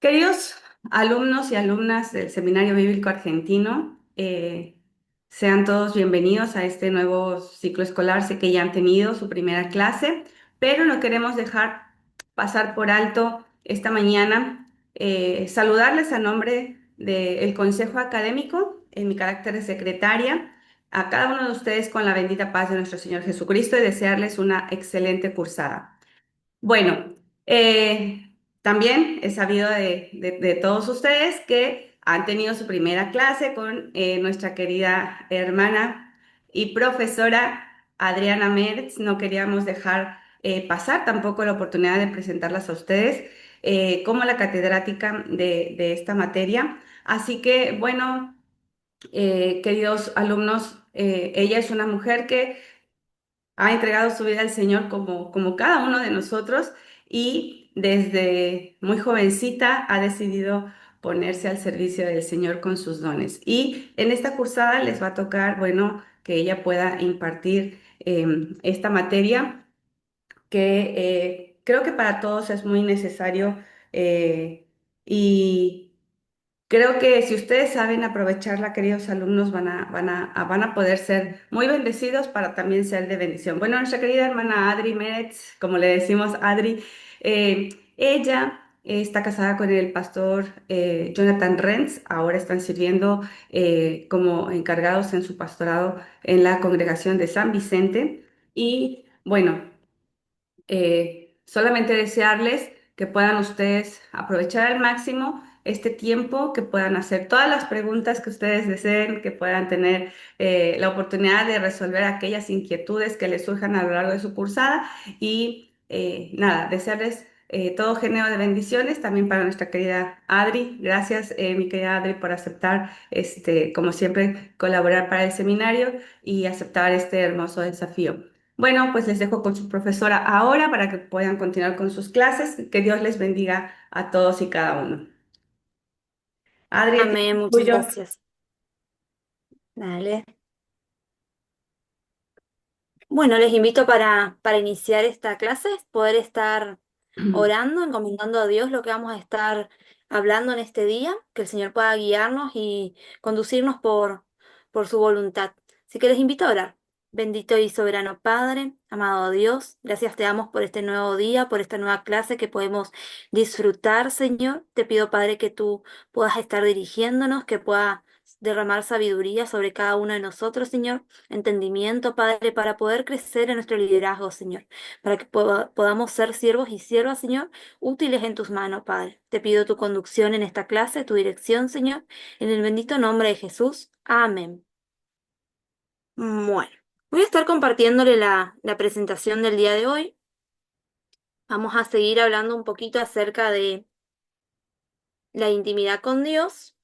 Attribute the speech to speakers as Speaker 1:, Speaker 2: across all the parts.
Speaker 1: Queridos alumnos y alumnas del Seminario Bíblico Argentino, sean todos bienvenidos a este nuevo ciclo escolar. Sé que ya han tenido su primera clase, pero no queremos dejar pasar por alto esta mañana saludarles a nombre del Consejo Académico en mi carácter de secretaria a cada uno de ustedes con la bendita paz de nuestro Señor Jesucristo y desearles una excelente cursada. Bueno, también he sabido de todos ustedes que han tenido su primera clase con nuestra querida hermana y profesora Adriana Mertz. No queríamos dejar pasar tampoco la oportunidad de presentarlas a ustedes como la catedrática de esta materia. Así que, bueno, queridos alumnos, ella es una mujer que ha entregado su vida al Señor como cada uno de nosotros y desde muy jovencita ha decidido ponerse al servicio del Señor con sus dones. Y en esta cursada les va a tocar, bueno, que ella pueda impartir esta materia que creo que para todos es muy necesario y creo que si ustedes saben aprovecharla, queridos alumnos, van a poder ser muy bendecidos para también ser de bendición. Bueno, nuestra querida hermana Adri Meretz, como le decimos Adri, ella está casada con el pastor Jonathan Renz. Ahora están sirviendo como encargados en su pastorado en la congregación de San Vicente. Y bueno, solamente desearles que puedan ustedes aprovechar al máximo este tiempo, que puedan hacer todas las preguntas que ustedes deseen, que puedan tener la oportunidad de resolver aquellas inquietudes que les surjan a lo largo de su cursada y nada, desearles todo género de bendiciones también para nuestra querida Adri. Gracias, mi querida Adri, por aceptar, como siempre, colaborar para el seminario y aceptar este hermoso desafío. Bueno, pues les dejo con su profesora ahora para que puedan continuar con sus clases. Que Dios les bendiga a todos y cada uno. Adri, el tiempo
Speaker 2: Amén,
Speaker 1: es
Speaker 2: muchas
Speaker 1: tuyo.
Speaker 2: gracias. Dale. Bueno, les invito para iniciar esta clase, poder estar orando, encomendando a Dios lo que vamos a estar hablando en este día, que el Señor pueda guiarnos y conducirnos por su voluntad. Así que les invito a orar. Bendito y soberano Padre, amado Dios, gracias te damos por este nuevo día, por esta nueva clase que podemos disfrutar, Señor. Te pido, Padre, que tú puedas estar dirigiéndonos, que puedas derramar sabiduría sobre cada uno de nosotros, Señor, entendimiento, Padre, para poder crecer en nuestro liderazgo, Señor, para que podamos ser siervos y siervas, Señor, útiles en tus manos, Padre. Te pido tu conducción en esta clase, tu dirección, Señor, en el bendito nombre de Jesús. Amén. Bueno, voy a estar compartiéndole la presentación del día de hoy. Vamos a seguir hablando un poquito acerca de la intimidad con Dios.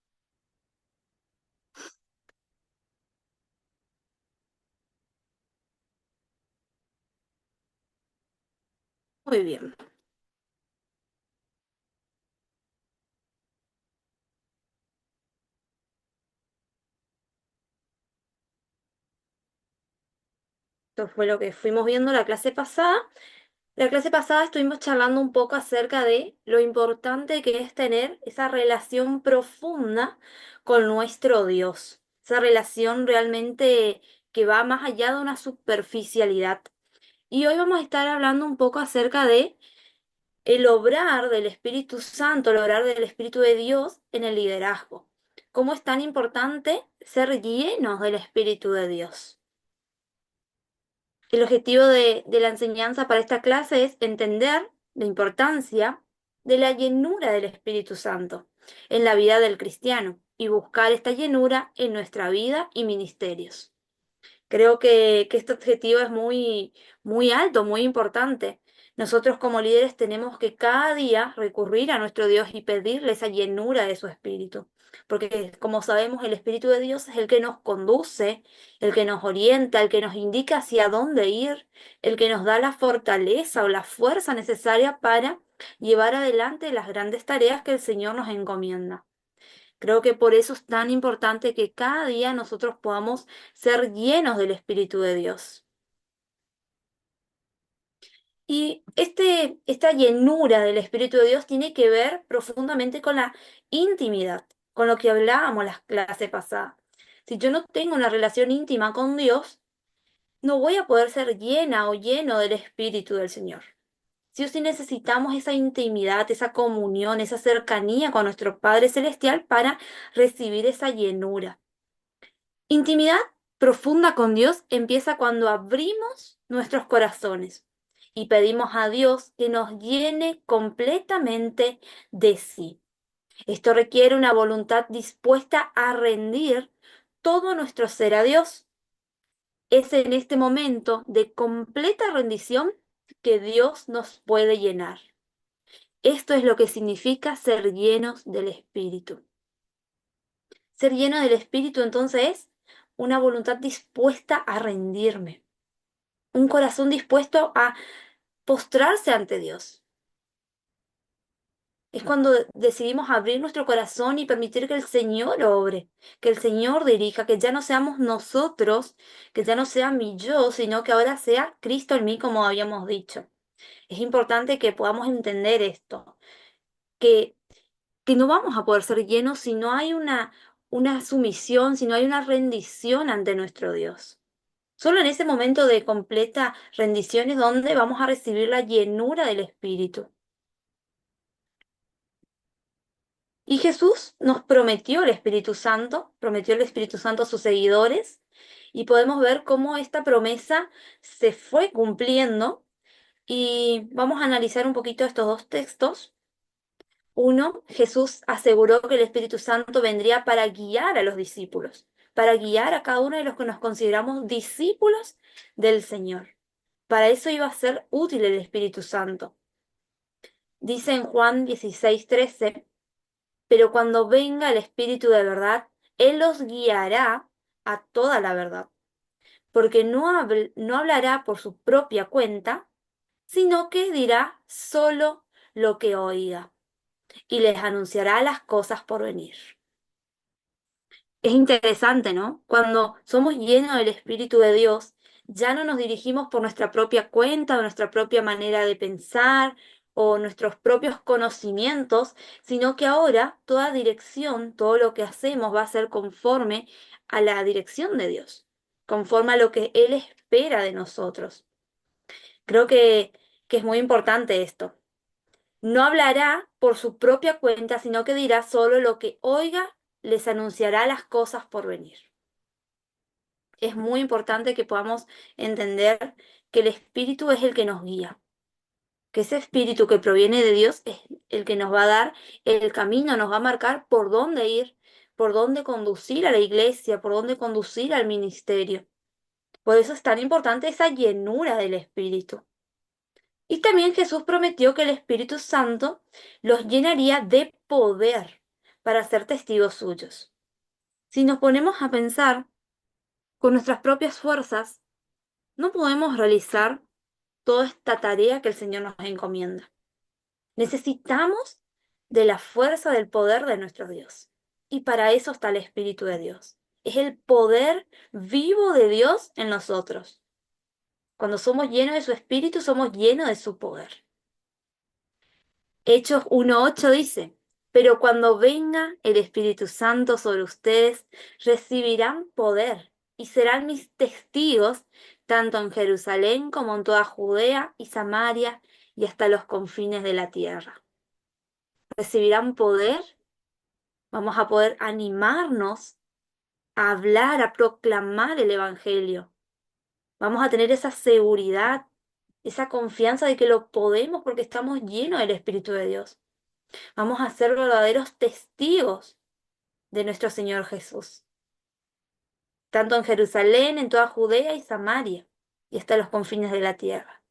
Speaker 2: Muy bien. Esto fue lo que fuimos viendo la clase pasada. La clase pasada estuvimos charlando un poco acerca de lo importante que es tener esa relación profunda con nuestro Dios, esa relación realmente que va más allá de una superficialidad. Y hoy vamos a estar hablando un poco acerca de el obrar del Espíritu Santo, el obrar del Espíritu de Dios en el liderazgo. Cómo es tan importante ser llenos del Espíritu de Dios. El objetivo de la enseñanza para esta clase es entender la importancia de la llenura del Espíritu Santo en la vida del cristiano y buscar esta llenura en nuestra vida y ministerios. Creo que este objetivo es muy alto, muy importante. Nosotros como líderes tenemos que cada día recurrir a nuestro Dios y pedirle esa llenura de su espíritu. Porque como sabemos, el Espíritu de Dios es el que nos conduce, el que nos orienta, el que nos indica hacia dónde ir, el que nos da la fortaleza o la fuerza necesaria para llevar adelante las grandes tareas que el Señor nos encomienda. Creo que por eso es tan importante que cada día nosotros podamos ser llenos del Espíritu de Dios. Y esta llenura del Espíritu de Dios tiene que ver profundamente con la intimidad, con lo que hablábamos la clase pasada. Si yo no tengo una relación íntima con Dios, no voy a poder ser llena o lleno del Espíritu del Señor. Sí o sí necesitamos esa intimidad, esa comunión, esa cercanía con nuestro Padre Celestial para recibir esa llenura. Intimidad profunda con Dios empieza cuando abrimos nuestros corazones y pedimos a Dios que nos llene completamente de sí. Esto requiere una voluntad dispuesta a rendir todo nuestro ser a Dios. Es en este momento de completa rendición que Dios nos puede llenar. Esto es lo que significa ser llenos del Espíritu. Ser lleno del Espíritu entonces es una voluntad dispuesta a rendirme, un corazón dispuesto a postrarse ante Dios. Es cuando decidimos abrir nuestro corazón y permitir que el Señor obre, que el Señor dirija, que ya no seamos nosotros, que ya no sea mi yo, sino que ahora sea Cristo en mí, como habíamos dicho. Es importante que podamos entender esto, que, que no vamos a poder ser llenos si no hay una sumisión, si no hay una rendición ante nuestro Dios. Solo en ese momento de completa rendición es donde vamos a recibir la llenura del Espíritu. Y Jesús nos prometió el Espíritu Santo a sus seguidores, y podemos ver cómo esta promesa se fue cumpliendo. Y vamos a analizar un poquito estos dos textos. Uno, Jesús aseguró que el Espíritu Santo vendría para guiar a los discípulos, para guiar a cada uno de los que nos consideramos discípulos del Señor. Para eso iba a ser útil el Espíritu Santo. Dice en Juan 16:13, pero cuando venga el Espíritu de verdad, Él los guiará a toda la verdad, porque no hablará por su propia cuenta, sino que dirá solo lo que oiga y les anunciará las cosas por venir. Es interesante, ¿no? Cuando somos llenos del Espíritu de Dios, ya no nos dirigimos por nuestra propia cuenta o nuestra propia manera de pensar o nuestros propios conocimientos, sino que ahora toda dirección, todo lo que hacemos va a ser conforme a la dirección de Dios, conforme a lo que Él espera de nosotros. Creo que es muy importante esto. No hablará por su propia cuenta, sino que dirá solo lo que oiga, les anunciará las cosas por venir. Es muy importante que podamos entender que el Espíritu es el que nos guía, que ese Espíritu que proviene de Dios es el que nos va a dar el camino, nos va a marcar por dónde ir, por dónde conducir a la iglesia, por dónde conducir al ministerio. Por eso es tan importante esa llenura del Espíritu. Y también Jesús prometió que el Espíritu Santo los llenaría de poder para ser testigos suyos. Si nos ponemos a pensar con nuestras propias fuerzas, no podemos realizar toda esta tarea que el Señor nos encomienda. Necesitamos de la fuerza del poder de nuestro Dios. Y para eso está el Espíritu de Dios. Es el poder vivo de Dios en nosotros. Cuando somos llenos de su Espíritu, somos llenos de su poder. Hechos 1:8 dice, pero cuando venga el Espíritu Santo sobre ustedes, recibirán poder y serán mis testigos tanto en Jerusalén como en toda Judea y Samaria y hasta los confines de la tierra. Recibirán poder, vamos a poder animarnos a hablar, a proclamar el Evangelio. Vamos a tener esa seguridad, esa confianza de que lo podemos porque estamos llenos del Espíritu de Dios. Vamos a ser verdaderos testigos de nuestro Señor Jesús, tanto en Jerusalén, en toda Judea y Samaria, y hasta los confines de la tierra.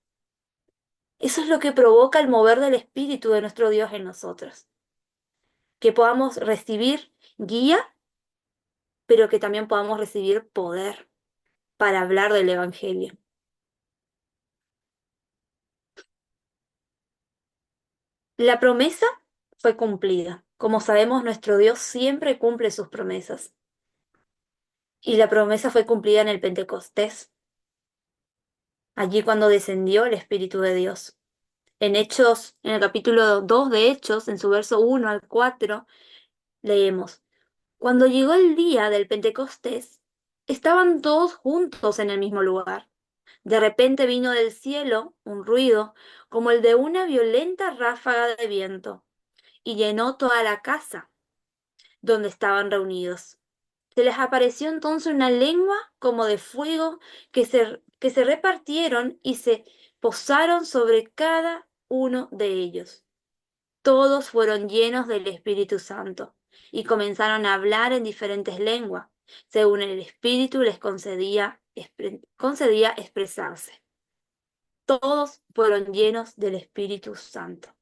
Speaker 2: Eso es lo que provoca el mover del Espíritu de nuestro Dios en nosotros, que podamos recibir guía, pero que también podamos recibir poder para hablar del Evangelio. La promesa fue cumplida. Como sabemos, nuestro Dios siempre cumple sus promesas. Y la promesa fue cumplida en el Pentecostés. allí cuando descendió el Espíritu de Dios. En Hechos, en el capítulo 2 de Hechos, en su verso 1 al 4, leemos: Cuando llegó el día del Pentecostés, estaban todos juntos en el mismo lugar. De repente vino del cielo un ruido como el de una violenta ráfaga de viento, y llenó toda la casa donde estaban reunidos. Se les apareció entonces una lengua como de fuego que se repartieron y se posaron sobre cada uno de ellos. Todos fueron llenos del Espíritu Santo y comenzaron a hablar en diferentes lenguas, según el Espíritu les concedía expresarse. Todos fueron llenos del Espíritu Santo.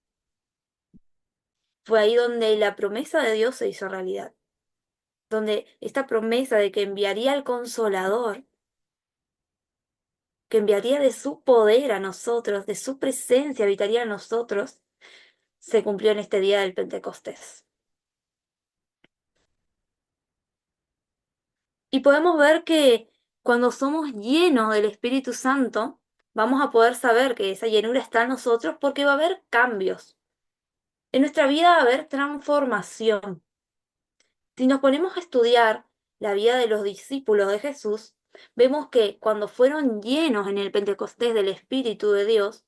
Speaker 2: Fue ahí donde la promesa de Dios se hizo realidad, donde esta promesa de que enviaría al Consolador, que enviaría de su poder a nosotros, de su presencia habitaría en nosotros, se cumplió en este día del Pentecostés. Y podemos ver que cuando somos llenos del Espíritu Santo, vamos a poder saber que esa llenura está en nosotros porque va a haber cambios. En nuestra vida va a haber transformación. Si nos ponemos a estudiar la vida de los discípulos de Jesús, vemos que cuando fueron llenos en el Pentecostés del Espíritu de Dios,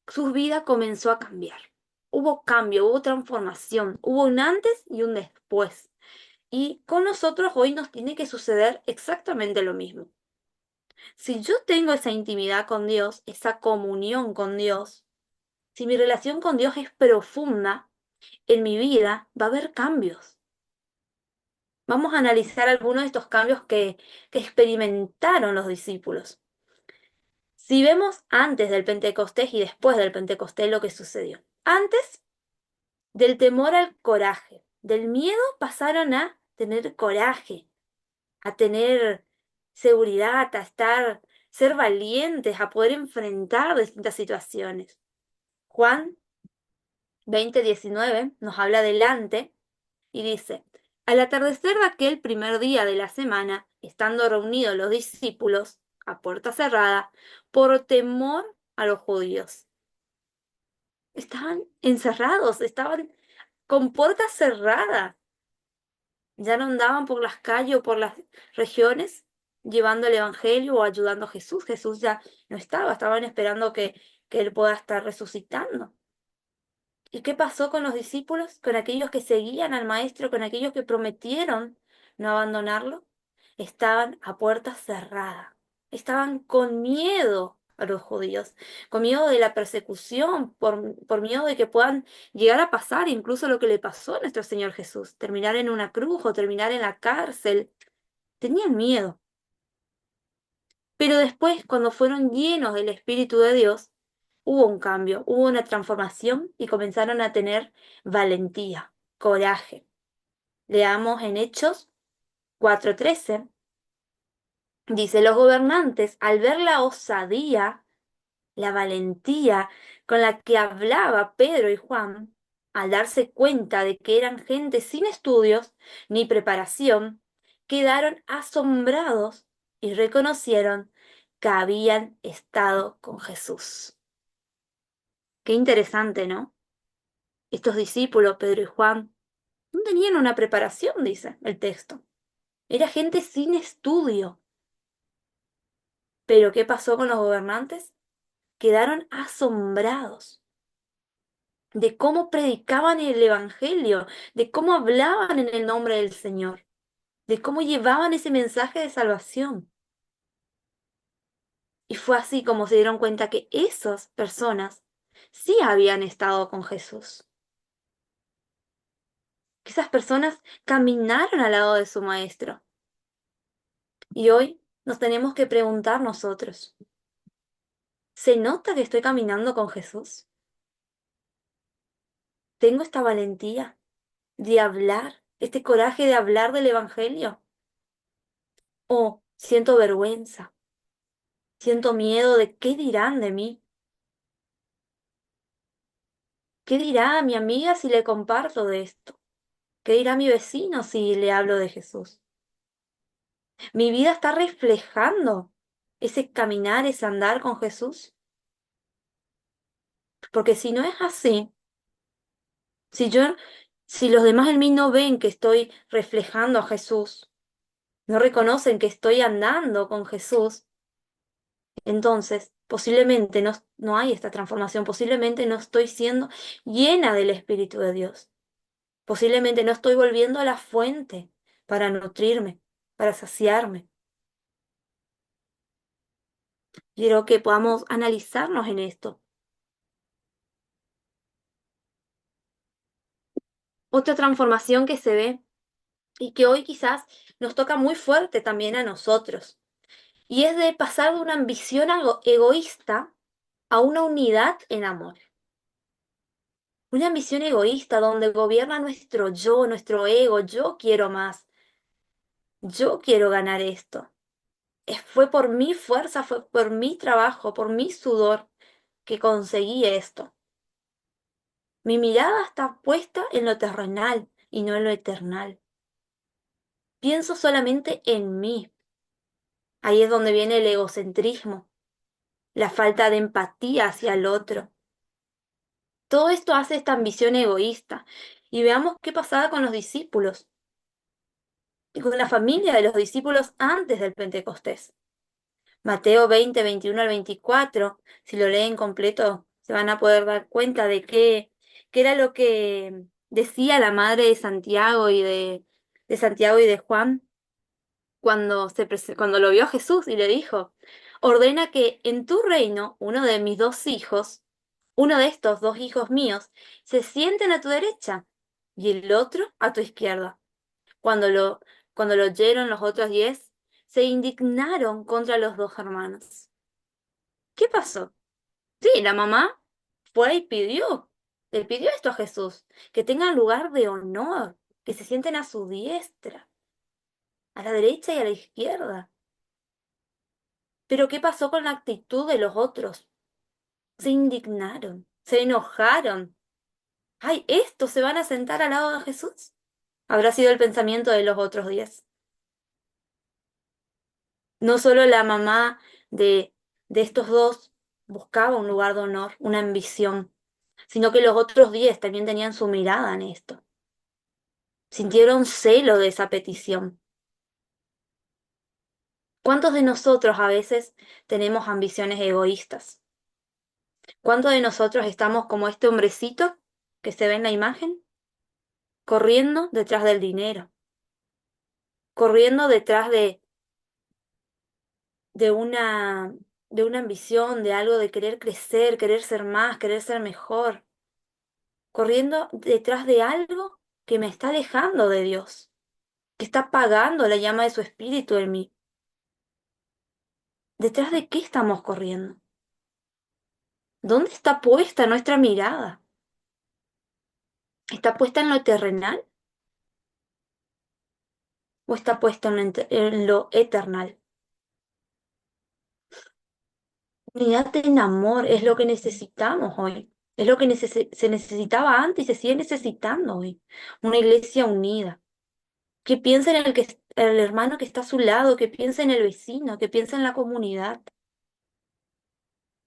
Speaker 2: su vida comenzó a cambiar. Hubo cambio, hubo transformación, hubo un antes y un después. Y con nosotros hoy nos tiene que suceder exactamente lo mismo. Si yo tengo esa intimidad con Dios, esa comunión con Dios, si mi relación con Dios es profunda, en mi vida va a haber cambios. Vamos a analizar algunos de estos cambios que experimentaron los discípulos. Si vemos antes del Pentecostés y después del Pentecostés lo que sucedió. Antes, del temor al coraje, del miedo pasaron a tener coraje, a tener seguridad, ser valientes, a poder enfrentar distintas situaciones. Juan 20:19 nos habla delante y dice: Al atardecer de aquel primer día de la semana, estando reunidos los discípulos a puerta cerrada, por temor a los judíos, estaban encerrados, estaban con puertas cerradas. Ya no andaban por las calles o por las regiones llevando el Evangelio o ayudando a Jesús. Jesús ya no estaba, estaban esperando que Él pueda estar resucitando. ¿Y qué pasó con los discípulos? Con aquellos que seguían al Maestro, con aquellos que prometieron no abandonarlo. Estaban a puerta cerrada. Estaban con miedo a los judíos, con miedo de la persecución, por miedo de que puedan llegar a pasar incluso lo que le pasó a nuestro Señor Jesús, terminar en una cruz o terminar en la cárcel. Tenían miedo. Pero después, cuando fueron llenos del Espíritu de Dios, hubo un cambio, hubo una transformación y comenzaron a tener valentía, coraje. Leamos en Hechos 4:13. Dice: Los gobernantes, al ver la osadía, la valentía con la que hablaba Pedro y Juan, al darse cuenta de que eran gente sin estudios ni preparación, quedaron asombrados y reconocieron que habían estado con Jesús. Qué interesante, ¿no? Estos discípulos, Pedro y Juan, no tenían una preparación, dice el texto. Era gente sin estudio. Pero ¿qué pasó con los gobernantes? Quedaron asombrados de cómo predicaban el Evangelio, de cómo hablaban en el nombre del Señor, de cómo llevaban ese mensaje de salvación. Y fue así como se dieron cuenta que esas personas sí habían estado con Jesús, que esas personas caminaron al lado de su Maestro. Y hoy nos tenemos que preguntar nosotros, ¿se nota que estoy caminando con Jesús? ¿Tengo esta valentía de hablar, este coraje de hablar del Evangelio? ¿O siento vergüenza? Siento miedo de qué dirán de mí. ¿Qué dirá mi amiga si le comparto de esto? ¿Qué dirá mi vecino si le hablo de Jesús? Mi vida está reflejando ese caminar, ese andar con Jesús? Porque si no es así, si yo, si los demás en mí no ven que estoy reflejando a Jesús, no reconocen que estoy andando con Jesús, entonces posiblemente no hay esta transformación, posiblemente no estoy siendo llena del Espíritu de Dios, posiblemente no estoy volviendo a la fuente para nutrirme, para saciarme. Quiero que podamos analizarnos en esto. Otra transformación que se ve y que hoy quizás nos toca muy fuerte también a nosotros, y es de pasar de una ambición algo egoísta a una unidad en amor. Una ambición egoísta donde gobierna nuestro yo, nuestro ego, yo quiero más, yo quiero ganar esto. Fue por mi fuerza, fue por mi trabajo, por mi sudor que conseguí esto. Mi mirada está puesta en lo terrenal y no en lo eternal. Pienso solamente en mí. Ahí es donde viene el egocentrismo, la falta de empatía hacia el otro. Todo esto hace esta ambición egoísta. Y veamos qué pasaba con los discípulos y con la familia de los discípulos antes del Pentecostés. Mateo 20, 21 al 24, si lo leen completo, se van a poder dar cuenta de qué era lo que decía la madre de Santiago de Santiago y de Juan cuando lo vio a Jesús y le dijo, ordena que en tu reino uno de mis dos hijos, uno de estos dos hijos míos, se sienten a tu derecha y el otro a tu izquierda. Cuando lo, cuando lo oyeron los otros 10, se indignaron contra los dos hermanos. ¿Qué pasó? Sí, la mamá fue y le pidió esto a Jesús, que tengan lugar de honor, que se sienten a su diestra, a la derecha y a la izquierda. Pero ¿qué pasó con la actitud de los otros? Se indignaron, se enojaron. ¡Ay, estos se van a sentar al lado de Jesús! Habrá sido el pensamiento de los otros 10. No solo la mamá de estos dos buscaba un lugar de honor, una ambición, sino que los otros 10 también tenían su mirada en esto. Sintieron celo de esa petición. ¿Cuántos de nosotros a veces tenemos ambiciones egoístas? ¿Cuántos de nosotros estamos como este hombrecito que se ve en la imagen, corriendo detrás del dinero, corriendo detrás de una, de una ambición, de algo de querer crecer, querer ser más, querer ser mejor, corriendo detrás de algo que me está alejando de Dios, que está apagando la llama de su espíritu en mí? ¿Detrás de qué estamos corriendo? ¿Dónde está puesta nuestra mirada? ¿Está puesta en lo terrenal o está puesta en lo eternal? Unidad en amor es lo que necesitamos hoy. Es lo que se necesitaba antes y se sigue necesitando hoy. Una iglesia unida. Que piense en el hermano que está a su lado, que piense en el vecino, que piense en la comunidad.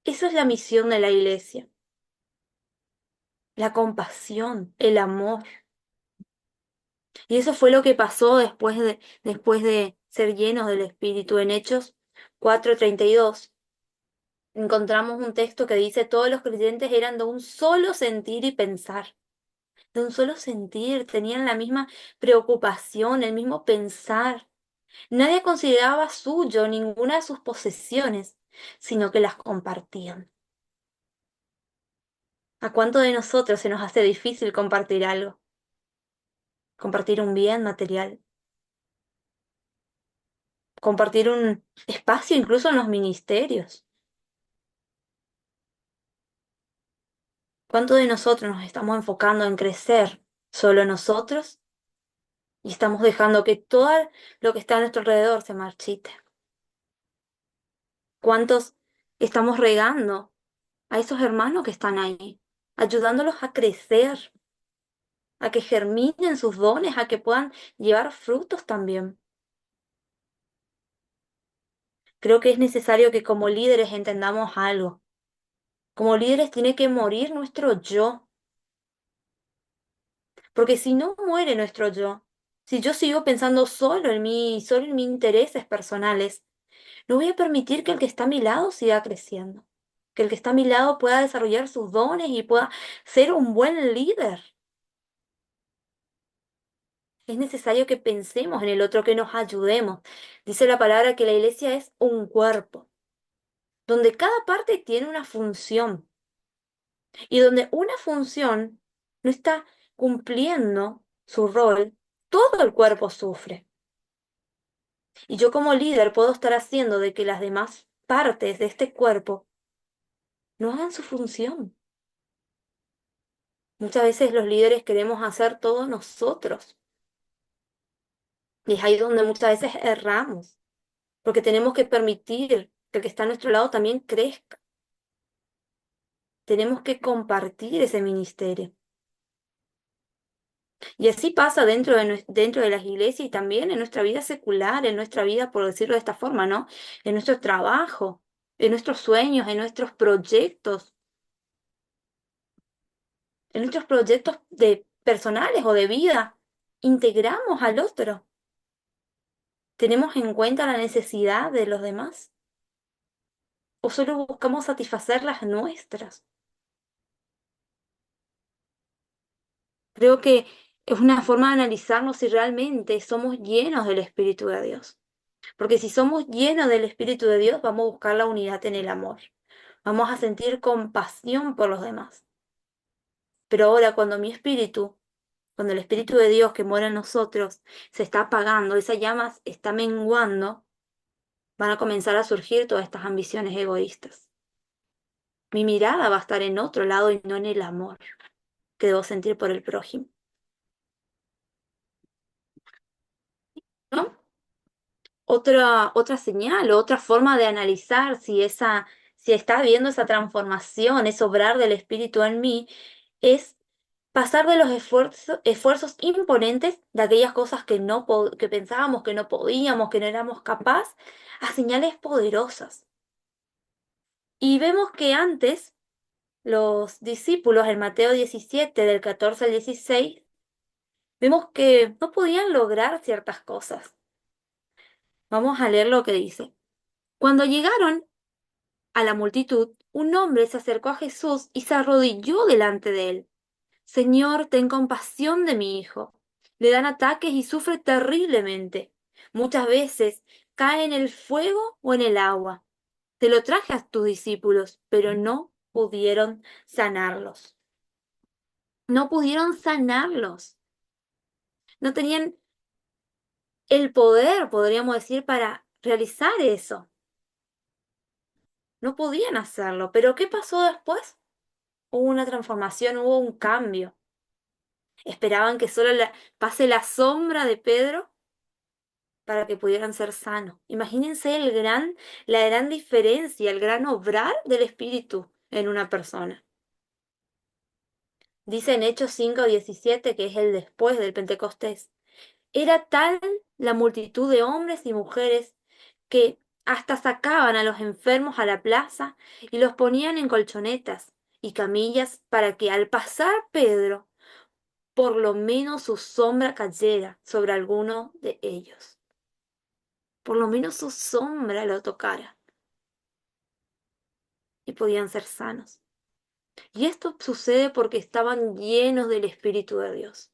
Speaker 2: Eso es la misión de la iglesia. La compasión, el amor. Y eso fue lo que pasó después de ser llenos del Espíritu. En Hechos 4:32 encontramos un texto que dice, todos los creyentes eran de un solo sentir y pensar. De un solo sentir, tenían la misma preocupación, el mismo pensar. Nadie consideraba suyo ninguna de sus posesiones, sino que las compartían. ¿A cuánto de nosotros se nos hace difícil compartir algo? Compartir un bien material, compartir un espacio incluso en los ministerios. ¿Cuánto de nosotros nos estamos enfocando en crecer solo nosotros y estamos dejando que todo lo que está a nuestro alrededor se marchite? ¿Cuántos estamos regando a esos hermanos que están ahí, ayudándolos a crecer, a que germinen sus dones, a que puedan llevar frutos también? Creo que es necesario que como líderes entendamos algo. Como líderes tiene que morir nuestro yo, porque si no muere nuestro yo, si yo sigo pensando solo en mí, solo en mis intereses personales, no voy a permitir que el que está a mi lado siga creciendo, que el que está a mi lado pueda desarrollar sus dones y pueda ser un buen líder. Es necesario que pensemos en el otro, que nos ayudemos. Dice la palabra que la iglesia es un cuerpo, donde cada parte tiene una función y donde una función no está cumpliendo su rol, todo el cuerpo sufre. Y yo como líder puedo estar haciendo de que las demás partes de este cuerpo no hagan su función. Muchas veces los líderes queremos hacer todo nosotros y es ahí donde muchas veces erramos, porque tenemos que permitir que el que está a nuestro lado también crezca. Tenemos que compartir ese ministerio. Y así pasa dentro de las iglesias y también en nuestra vida secular, en nuestra vida, por decirlo de esta forma, ¿no? En nuestro trabajo, en nuestros sueños, en nuestros proyectos de personales o de vida. Integramos al otro. ¿Tenemos en cuenta la necesidad de los demás? ¿O solo buscamos satisfacer las nuestras? Creo que es una forma de analizarnos si realmente somos llenos del Espíritu de Dios. Porque si somos llenos del Espíritu de Dios, vamos a buscar la unidad en el amor. Vamos a sentir compasión por los demás. Pero ahora cuando mi espíritu, cuando el Espíritu de Dios que mora en nosotros se está apagando, esa llama está menguando, van a comenzar a surgir todas estas ambiciones egoístas. Mi mirada va a estar en otro lado y no en el amor que debo sentir por el prójimo, ¿no? Otra señal o otra forma de analizar si está habiendo esa transformación, ese obrar del Espíritu en mí, es pasar de los esfuerzos imponentes, de aquellas cosas que, que pensábamos que no podíamos, que no éramos capaces, a señales poderosas. Y vemos que antes los discípulos, en Mateo 17, del 14 al 16, vemos que no podían lograr ciertas cosas. Vamos a leer lo que dice. Cuando llegaron a la multitud, un hombre se acercó a Jesús y se arrodilló delante de él. Señor, ten compasión de mi hijo. Le dan ataques y sufre terriblemente. Muchas veces cae en el fuego o en el agua. Te lo traje a tus discípulos, pero no pudieron sanarlos. No pudieron sanarlos. No tenían el poder, podríamos decir, para realizar eso. No podían hacerlo. Pero ¿qué pasó después? Hubo una transformación, hubo un cambio. Esperaban que solo pase la sombra de Pedro para que pudieran ser sanos. Imagínense la gran diferencia, el gran obrar del Espíritu en una persona. Dice en Hechos 5:17, que es el después del Pentecostés. Era tal la multitud de hombres y mujeres que hasta sacaban a los enfermos a la plaza y los ponían en colchonetas y camillas para que al pasar Pedro, por lo menos su sombra cayera sobre alguno de ellos. Por lo menos su sombra lo tocara y podían ser sanos. Y esto sucede porque estaban llenos del Espíritu de Dios.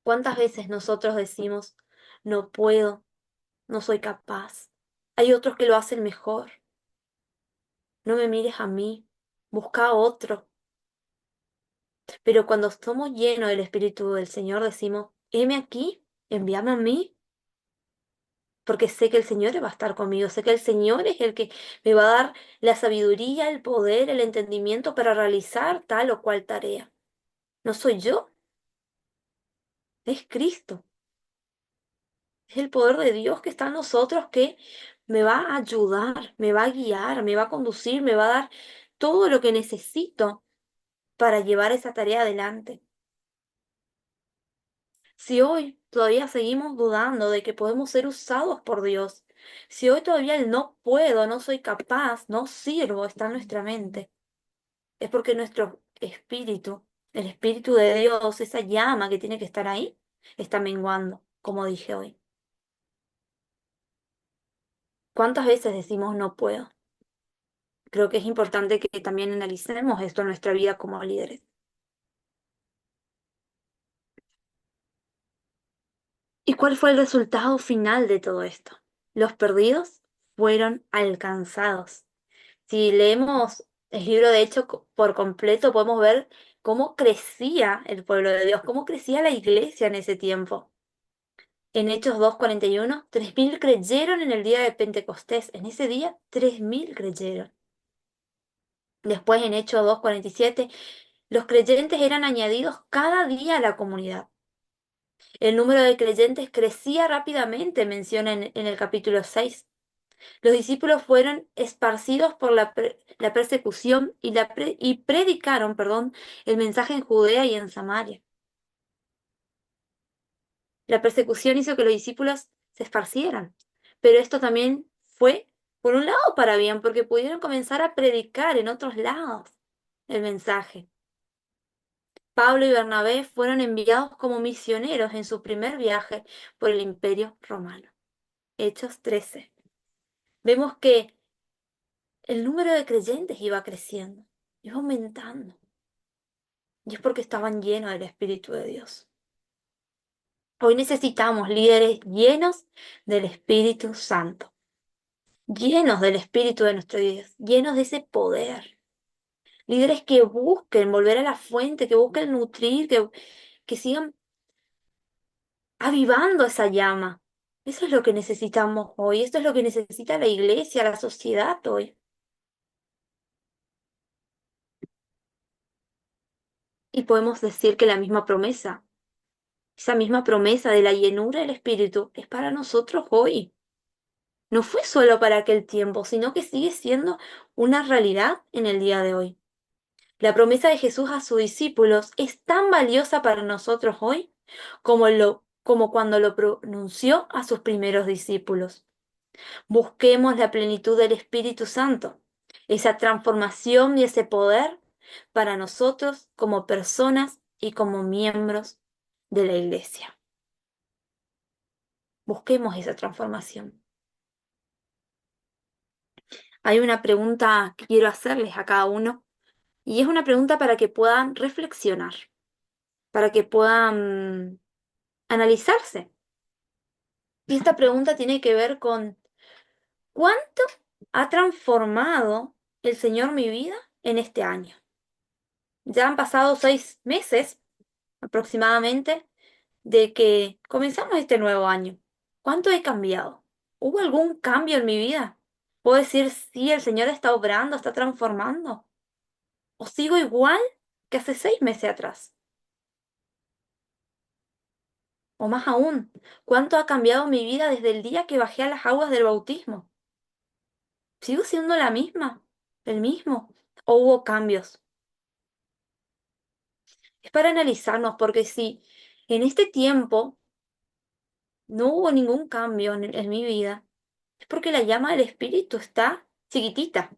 Speaker 2: ¿Cuántas veces nosotros decimos, no puedo, no soy capaz? Hay otros que lo hacen mejor. No me mires a mí, busca a otro. Pero cuando somos llenos del Espíritu del Señor, decimos, heme aquí, envíame a mí, porque sé que el Señor va a estar conmigo, sé que el Señor es el que me va a dar la sabiduría, el poder, el entendimiento para realizar tal o cual tarea. No soy yo, es Cristo. Es el poder de Dios que está en nosotros que me va a ayudar, me va a guiar, me va a conducir, me va a dar todo lo que necesito para llevar esa tarea adelante. Si hoy todavía seguimos dudando de que podemos ser usados por Dios, Si hoy todavía el no puedo, no soy capaz, no sirvo, está en nuestra mente, es porque nuestro espíritu, el espíritu de Dios, esa llama que tiene que estar ahí, está menguando, como dije hoy. ¿Cuántas veces decimos no puedo? Creo que es importante que también analicemos esto en nuestra vida como líderes. ¿Y cuál fue el resultado final de todo esto? Los perdidos fueron alcanzados. Si leemos el libro de Hechos por completo, podemos ver cómo crecía el pueblo de Dios, cómo crecía la iglesia en ese tiempo. En Hechos 2:41, 3.000 creyeron en el día de Pentecostés. En ese día, 3.000 creyeron. Después, en Hechos 2:47, los creyentes eran añadidos cada día a la comunidad. El número de creyentes crecía rápidamente, menciona en el capítulo 6. Los discípulos fueron esparcidos por la persecución y predicaron, perdón, el mensaje en Judea y en Samaria. La persecución hizo que los discípulos se esparcieran, pero esto también fue, por un lado, para bien, porque pudieron comenzar a predicar en otros lados el mensaje. Pablo y Bernabé fueron enviados como misioneros en su primer viaje por el Imperio Romano. Hechos 13. Vemos que el número de creyentes iba creciendo, iba aumentando. Y es porque estaban llenos del Espíritu de Dios. Hoy necesitamos líderes llenos del Espíritu Santo, llenos del Espíritu de nuestro Dios, llenos de ese poder. Líderes que busquen volver a la fuente, que busquen nutrir, que sigan avivando esa llama. Eso es lo que necesitamos hoy, esto es lo que necesita la iglesia, la sociedad hoy. Y podemos decir que la misma promesa, esa misma promesa de la llenura del Espíritu es para nosotros hoy. No fue solo para aquel tiempo, sino que sigue siendo una realidad en el día de hoy. La promesa de Jesús a sus discípulos es tan valiosa para nosotros hoy como cuando lo pronunció a sus primeros discípulos. Busquemos la plenitud del Espíritu Santo, esa transformación y ese poder para nosotros como personas y como miembros de la Iglesia. Busquemos esa transformación. Hay una pregunta que quiero hacerles a cada uno y es una pregunta para que puedan reflexionar, para que puedan analizarse. Y esta pregunta tiene que ver con ¿cuánto ha transformado el Señor mi vida en este año? Ya han pasado 6 meses aproximadamente de que comenzamos este nuevo año. ¿Cuánto he cambiado? ¿Hubo algún cambio en mi vida? ¿Puedo decir sí, el Señor está obrando, está transformando? ¿O sigo igual que hace 6 meses atrás? O más aún, ¿cuánto ha cambiado mi vida desde el día que bajé a las aguas del bautismo? ¿Sigo siendo la misma? ¿El mismo? ¿O hubo cambios? Es para analizarnos, porque si en este tiempo no hubo ningún cambio en mi vida, es porque la llama del Espíritu está chiquitita.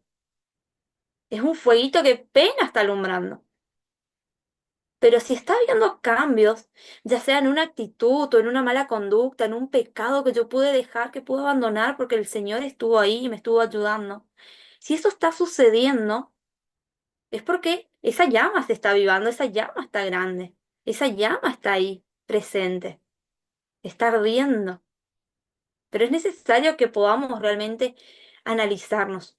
Speaker 2: Es un fueguito que apenas está alumbrando. Pero si está habiendo cambios, ya sea en una actitud o en una mala conducta, en un pecado que yo pude dejar, que pude abandonar porque el Señor estuvo ahí y me estuvo ayudando, si eso está sucediendo, es porque esa llama se está avivando, esa llama está grande, esa llama está ahí presente, está ardiendo. Pero es necesario que podamos realmente analizarnos,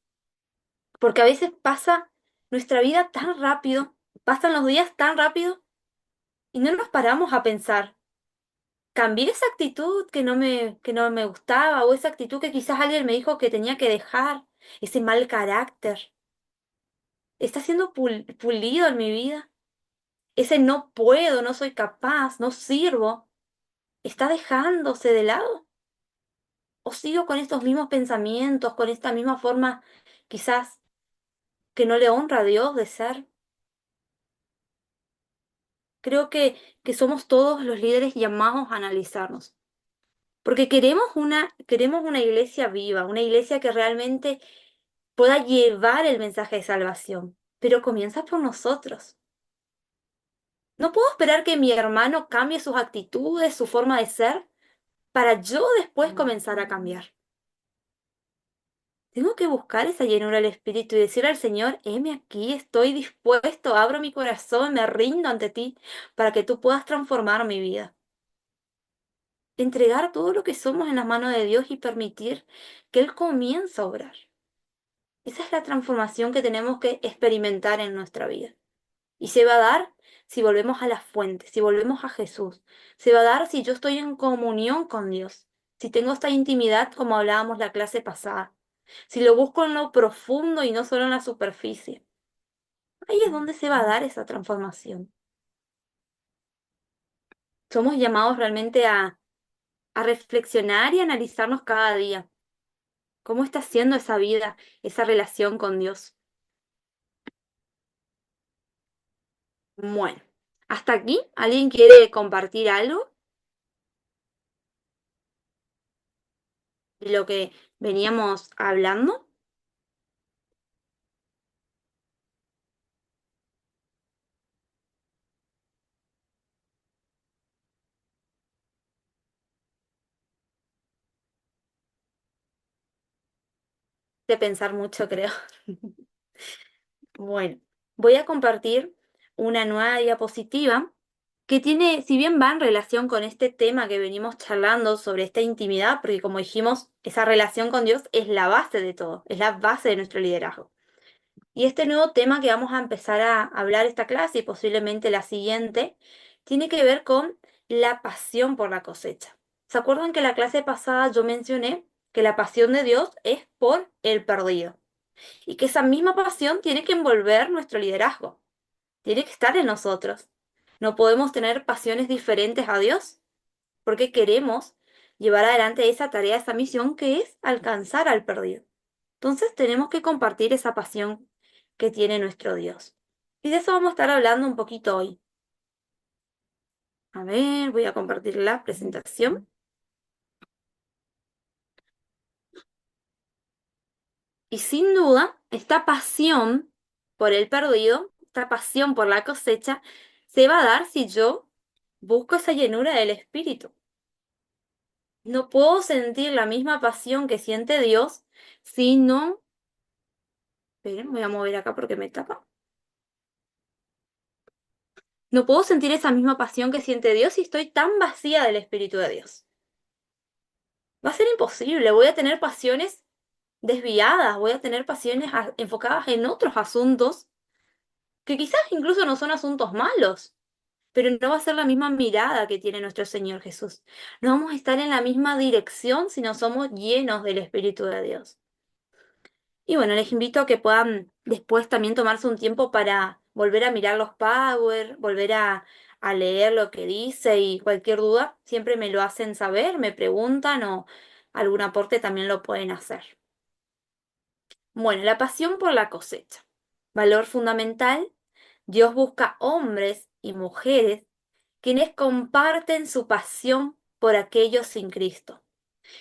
Speaker 2: porque a veces pasa nuestra vida tan rápido, pasan los días tan rápido y no nos paramos a pensar. Cambié esa actitud que no me gustaba o esa actitud que quizás alguien me dijo que tenía que dejar, ese mal carácter. ¿Está siendo pulido en mi vida? Ese no puedo, no soy capaz, no sirvo, ¿está dejándose de lado? ¿O sigo con estos mismos pensamientos, con esta misma forma quizás que no le honra a Dios de ser? Creo que somos todos los líderes llamados a analizarnos. porque queremos una iglesia viva, una iglesia que realmente pueda llevar el mensaje de salvación, pero comienza por nosotros. No puedo esperar que mi hermano cambie sus actitudes, su forma de ser, para yo después comenzar a cambiar. Tengo que buscar esa llenura del Espíritu y decirle al Señor, heme aquí, estoy dispuesto, abro mi corazón, me rindo ante ti para que tú puedas transformar mi vida. Entregar todo lo que somos en las manos de Dios y permitir que Él comience a obrar. Esa es la transformación que tenemos que experimentar en nuestra vida. Y se va a dar si volvemos a la fuente, si volvemos a Jesús. Se va a dar si yo estoy en comunión con Dios, si tengo esta intimidad como hablábamos la clase pasada, si lo busco en lo profundo y no solo en la superficie. Ahí es donde se va a dar esa transformación. Somos llamados realmente a reflexionar y analizarnos cada día. ¿Cómo está siendo esa vida, esa relación con Dios? Bueno, hasta aquí. ¿Alguien quiere compartir algo de lo que veníamos hablando? De pensar mucho, creo. Bueno, voy a compartir una nueva diapositiva que tiene, si bien va en relación con este tema que venimos charlando sobre esta intimidad, porque como dijimos, esa relación con Dios es la base de todo, es la base de nuestro liderazgo. Y este nuevo tema que vamos a empezar a hablar esta clase y posiblemente la siguiente, tiene que ver con la pasión por la cosecha. ¿Se acuerdan que la clase pasada yo mencioné que la pasión de Dios es por el perdido? Y que esa misma pasión tiene que envolver nuestro liderazgo, tiene que estar en nosotros. No podemos tener pasiones diferentes a Dios porque queremos llevar adelante esa tarea, esa misión que es alcanzar al perdido. Entonces tenemos que compartir esa pasión que tiene nuestro Dios. Y de eso vamos a estar hablando un poquito hoy. A ver, voy a compartir la presentación. Y sin duda, esta pasión por el perdido, esta pasión por la cosecha, se va a dar si yo busco esa llenura del Espíritu. No puedo sentir la misma pasión que siente Dios si no... Esperen, me voy a mover acá porque me tapa. No puedo sentir esa misma pasión que siente Dios si estoy tan vacía del Espíritu de Dios. Va a ser imposible, voy a tener pasiones desviadas, voy a tener pasiones enfocadas en otros asuntos que quizás incluso no son asuntos malos, pero no va a ser la misma mirada que tiene nuestro Señor Jesús. No vamos a estar en la misma dirección si no somos llenos del Espíritu de Dios. Y bueno, les invito a que puedan después también tomarse un tiempo para volver a mirar los Power, volver a leer lo que dice y cualquier duda, siempre me lo hacen saber, me preguntan o algún aporte también lo pueden hacer. Bueno, la pasión por la cosecha. Valor fundamental. Dios busca hombres y mujeres quienes comparten su pasión por aquellos sin Cristo.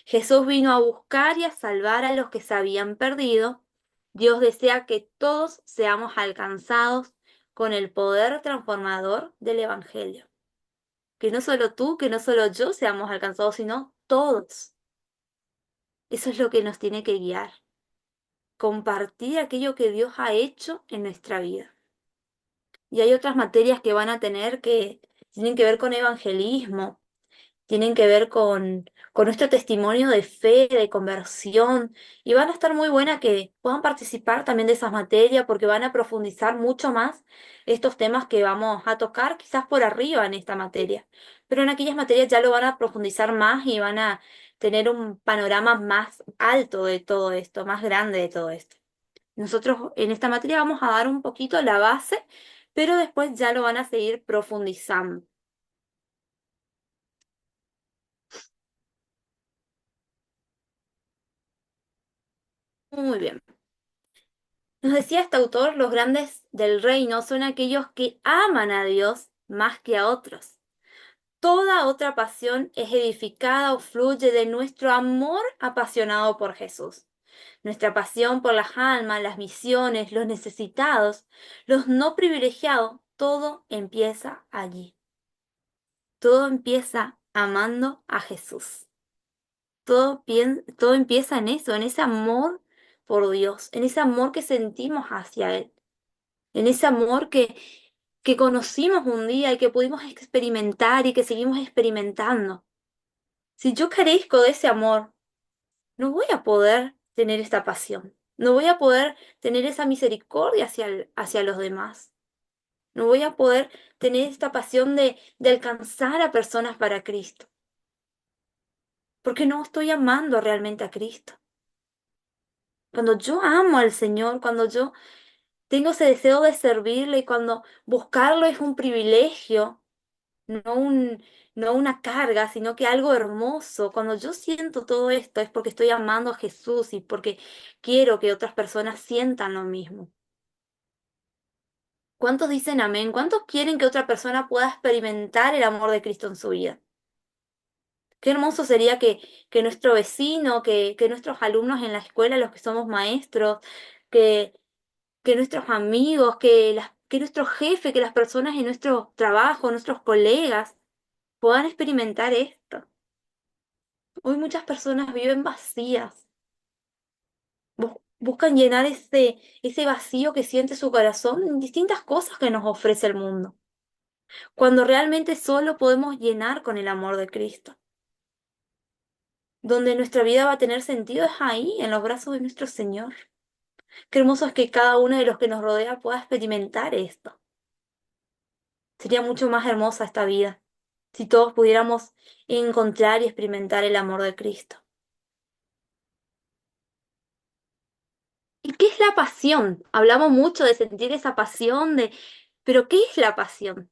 Speaker 2: Jesús vino a buscar y a salvar a los que se habían perdido. Dios desea que todos seamos alcanzados con el poder transformador del Evangelio. Que no solo tú, que no solo yo seamos alcanzados, sino todos. Eso es lo que nos tiene que guiar. Compartir aquello que Dios ha hecho en nuestra vida. Y hay otras materias que van a tener que tienen que ver con evangelismo, tienen que ver con nuestro testimonio de fe, de conversión, y van a estar muy buenas que puedan participar también de esas materias porque van a profundizar mucho más estos temas que vamos a tocar quizás por arriba en esta materia, pero en aquellas materias ya lo van a profundizar más y van a tener un panorama más alto de todo esto, más grande de todo esto. Nosotros en esta materia vamos a dar un poquito la base, pero después ya lo van a seguir profundizando. Muy bien. Nos decía este autor, los grandes del reino son aquellos que aman a Dios más que a otros. Toda otra pasión es edificada o fluye de nuestro amor apasionado por Jesús. Nuestra pasión por las almas, las misiones, los necesitados, los no privilegiados, todo empieza allí. Todo empieza amando a Jesús. Todo empieza en eso, en ese amor por Dios, en ese amor que sentimos hacia Él, en ese amor que conocimos un día y que pudimos experimentar y que seguimos experimentando. Si yo carezco de ese amor, no voy a poder tener esta pasión, no voy a poder tener esa misericordia hacia los demás, no voy a poder tener esta pasión de alcanzar a personas para Cristo, porque no estoy amando realmente a Cristo. Cuando yo amo al Señor, cuando yo tengo ese deseo de servirle y cuando buscarlo es un privilegio, no un, no una carga, sino que algo hermoso. Cuando yo siento todo esto es porque estoy amando a Jesús y porque quiero que otras personas sientan lo mismo. ¿Cuántos dicen amén? ¿Cuántos quieren que otra persona pueda experimentar el amor de Cristo en su vida? Qué hermoso sería que nuestro vecino, que nuestros alumnos en la escuela, los que somos maestros, que, que nuestros amigos, que nuestro jefe, que las personas en nuestro trabajo, nuestros colegas, puedan experimentar esto. Hoy muchas personas viven vacías, buscan llenar ese vacío que siente su corazón en distintas cosas que nos ofrece el mundo, cuando realmente solo podemos llenar con el amor de Cristo. Donde nuestra vida va a tener sentido es ahí, en los brazos de nuestro Señor. Qué hermoso es que cada uno de los que nos rodea pueda experimentar esto. Sería mucho más hermosa esta vida si todos pudiéramos encontrar y experimentar el amor de Cristo. ¿Y qué es la pasión? Hablamos mucho de sentir esa pasión, pero ¿qué es la pasión?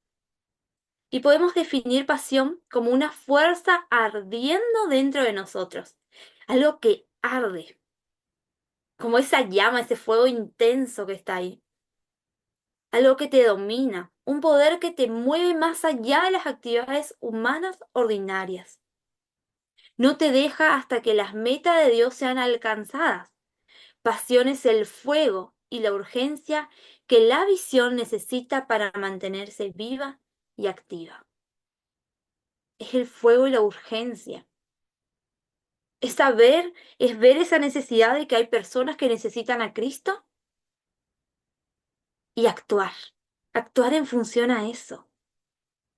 Speaker 2: Y podemos definir pasión como una fuerza ardiendo dentro de nosotros, algo que arde, como esa llama, ese fuego intenso que está ahí, algo que te domina, un poder que te mueve más allá de las actividades humanas ordinarias. No te deja hasta que las metas de Dios sean alcanzadas. Pasión es el fuego y la urgencia que la visión necesita para mantenerse viva y activa. Es el fuego y la urgencia. Es saber, es ver esa necesidad de que hay personas que necesitan a Cristo y actuar. Actuar en función a eso.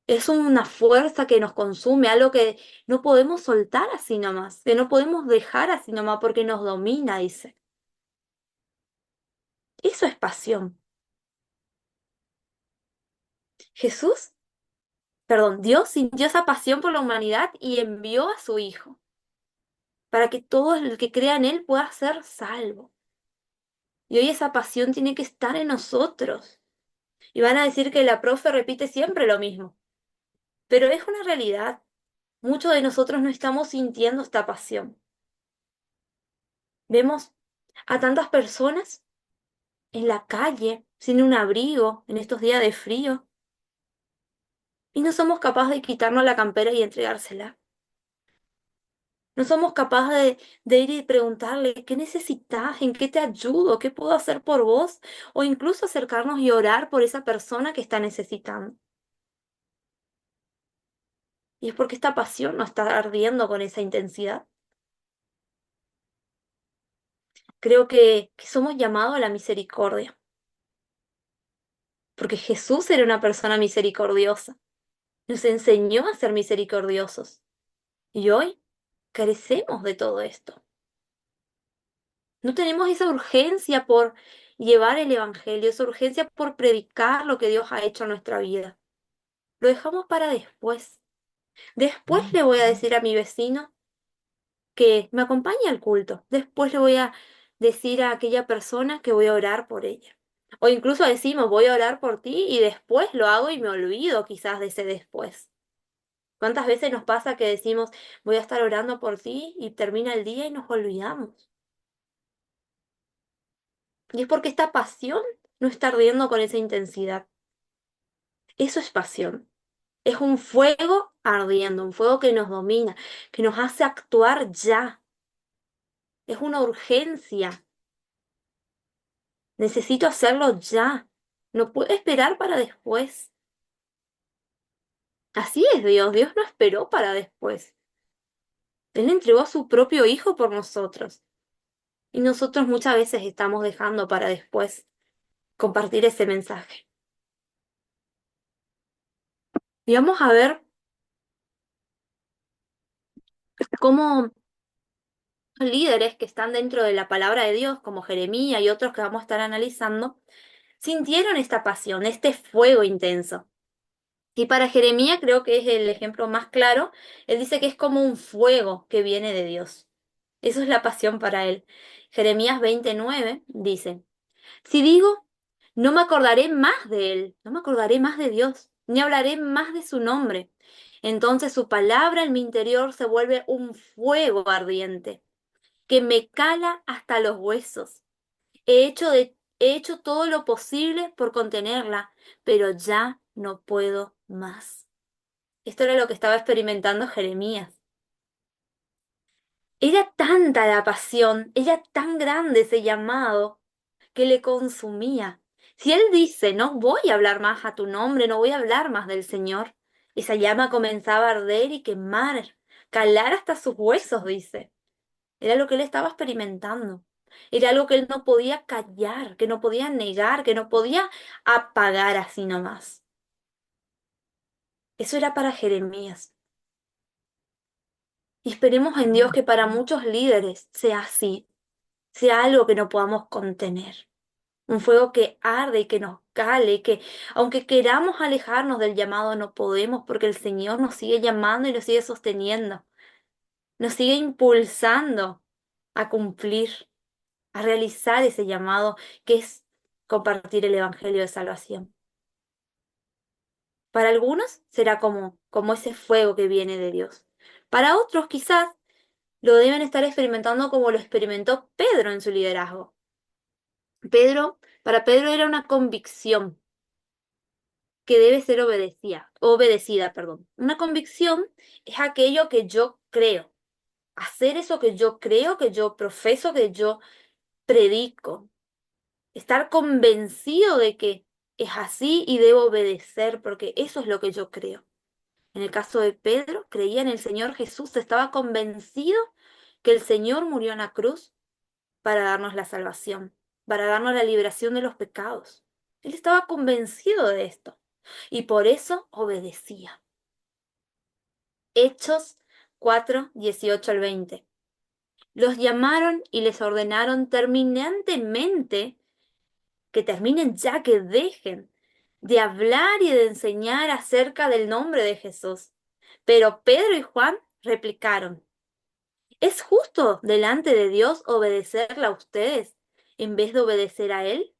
Speaker 2: Es una fuerza que nos consume, algo que no podemos soltar así nomás, que no podemos dejar así nomás porque nos domina, dice. Eso es pasión. Jesús, perdón, Dios sintió esa pasión por la humanidad y envió a su Hijo para que todo el que crea en Él pueda ser salvo. Y hoy esa pasión tiene que estar en nosotros. Y van a decir que la profe repite siempre lo mismo, pero es una realidad. Muchos de nosotros no estamos sintiendo esta pasión. Vemos a tantas personas en la calle sin un abrigo en estos días de frío y no somos capaces de quitarnos la campera y entregársela. No somos capaces de ir y preguntarle, ¿qué necesitas? ¿En qué te ayudo? ¿Qué puedo hacer por vos? O incluso acercarnos y orar por esa persona que está necesitando. Y es porque esta pasión no está ardiendo con esa intensidad. Creo que somos llamados a la misericordia, porque Jesús era una persona misericordiosa. Nos enseñó a ser misericordiosos. Y hoy carecemos de todo esto. No tenemos esa urgencia por llevar el Evangelio, esa urgencia por predicar lo que Dios ha hecho en nuestra vida. Lo dejamos para después. Después le voy a decir a mi vecino que me acompañe al culto. Después le voy a decir a aquella persona que voy a orar por ella. O incluso decimos, voy a orar por ti y después lo hago y me olvido quizás de ese después. ¿Cuántas veces nos pasa que decimos, voy a estar orando por ti y termina el día y nos olvidamos? Y es porque esta pasión no está ardiendo con esa intensidad. Eso es pasión. Es un fuego ardiendo, un fuego que nos domina, que nos hace actuar ya. Es una urgencia. Necesito hacerlo ya. No puedo esperar para después. Así es Dios. Dios no esperó para después. Él entregó a su propio Hijo por nosotros. Y nosotros muchas veces estamos dejando para después compartir ese mensaje. Y vamos a ver cómo líderes que están dentro de la palabra de Dios, como Jeremías y otros que vamos a estar analizando, sintieron esta pasión, este fuego intenso. Y para Jeremías creo que es el ejemplo más claro. Él dice que es como un fuego que viene de Dios. Eso es la pasión para él. Jeremías 29 dice, si digo, no me acordaré más de él, no me acordaré más de Dios, ni hablaré más de su nombre. Entonces su palabra en mi interior se vuelve un fuego ardiente que me cala hasta los huesos. He hecho todo lo posible por contenerla, pero ya no puedo más. Esto era lo que estaba experimentando Jeremías. Era tanta la pasión, era tan grande ese llamado que le consumía. Si él dice, no voy a hablar más a tu nombre, no voy a hablar más del Señor, esa llama comenzaba a arder y quemar, calar hasta sus huesos, dice. Era lo que él estaba experimentando. Era algo que él no podía callar, que no podía negar, que no podía apagar así nomás. Eso era para Jeremías. Y esperemos en Dios que para muchos líderes sea así, sea algo que no podamos contener. Un fuego que arde y que nos cale, que aunque queramos alejarnos del llamado, no podemos porque el Señor nos sigue llamando y nos sigue sosteniendo, nos sigue impulsando a cumplir, a realizar ese llamado que es compartir el Evangelio de salvación. Para algunos será como ese fuego que viene de Dios. Para otros quizás lo deben estar experimentando como lo experimentó Pedro en su liderazgo. Para Pedro era una convicción que debe ser obedecida, perdón. Una convicción es aquello que yo creo, hacer eso que yo creo, que yo profeso, que yo predico, estar convencido de que es así y debo obedecer porque eso es lo que yo creo. En el caso de Pedro, creía en el Señor Jesús, estaba convencido que el Señor murió en la cruz para darnos la salvación, para darnos la liberación de los pecados. Él estaba convencido de esto y por eso obedecía. Hechos 4, 18 al 20. Los llamaron y les ordenaron terminantemente que terminen ya, que dejen de hablar y de enseñar acerca del nombre de Jesús. Pero Pedro y Juan replicaron, ¿es justo delante de Dios obedecerle a ustedes en vez de obedecer a Él?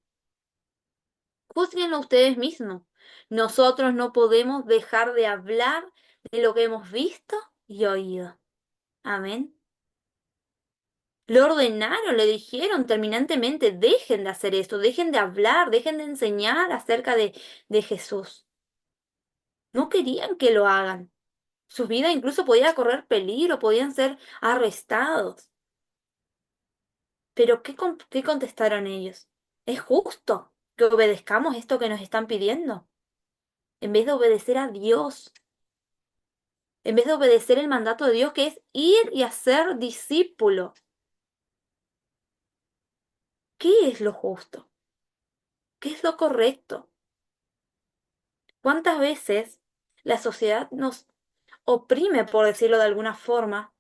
Speaker 2: Júzguenlo ustedes mismos. Nosotros no podemos dejar de hablar de lo que hemos visto y oído. Amén. Le ordenaron, le dijeron terminantemente, dejen de hacer esto, dejen de hablar, dejen de enseñar acerca de Jesús. No querían que lo hagan. Su vida incluso podía correr peligro, podían ser arrestados. Pero ¿qué contestaron ellos? ¿Es justo que obedezcamos esto que nos están pidiendo? En vez de obedecer a Dios, en vez de obedecer el mandato de Dios, que es ir y hacer discípulo. ¿Qué es lo justo? ¿Qué es lo correcto? ¿Cuántas veces la sociedad nos oprime, por decirlo de alguna forma?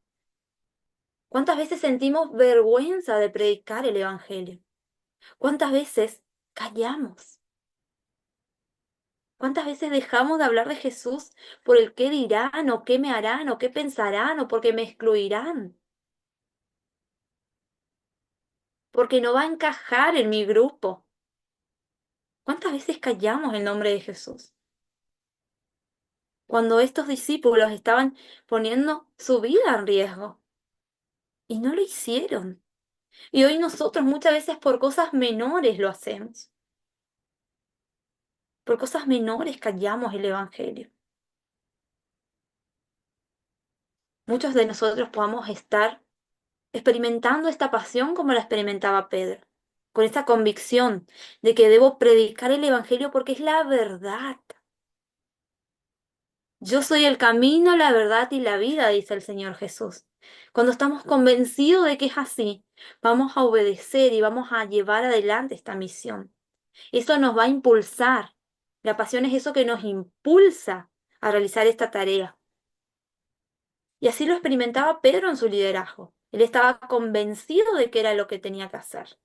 Speaker 2: ¿Cuántas veces sentimos vergüenza de predicar el Evangelio? ¿Cuántas veces callamos? ¿Cuántas veces dejamos de hablar de Jesús por el qué dirán o qué me harán o qué pensarán o porque me excluirán? Porque no va a encajar en mi grupo. ¿Cuántas veces callamos el nombre de Jesús? Cuando estos discípulos estaban poniendo su vida en riesgo y no lo hicieron. Y hoy nosotros muchas veces por cosas menores lo hacemos. Por cosas menores callamos el Evangelio. muchos de nosotros podamos estar experimentando esta pasión como la experimentaba Pedro, con esta convicción de que debo predicar el Evangelio porque es la verdad. Yo soy el camino, la verdad y la vida, dice el Señor Jesús. Cuando estamos convencidos de que es así, vamos a obedecer y vamos a llevar adelante esta misión. Eso nos va a impulsar. La pasión es eso que nos impulsa a realizar esta tarea. Y así lo experimentaba Pedro en su liderazgo. Él estaba convencido de que era lo que tenía que hacer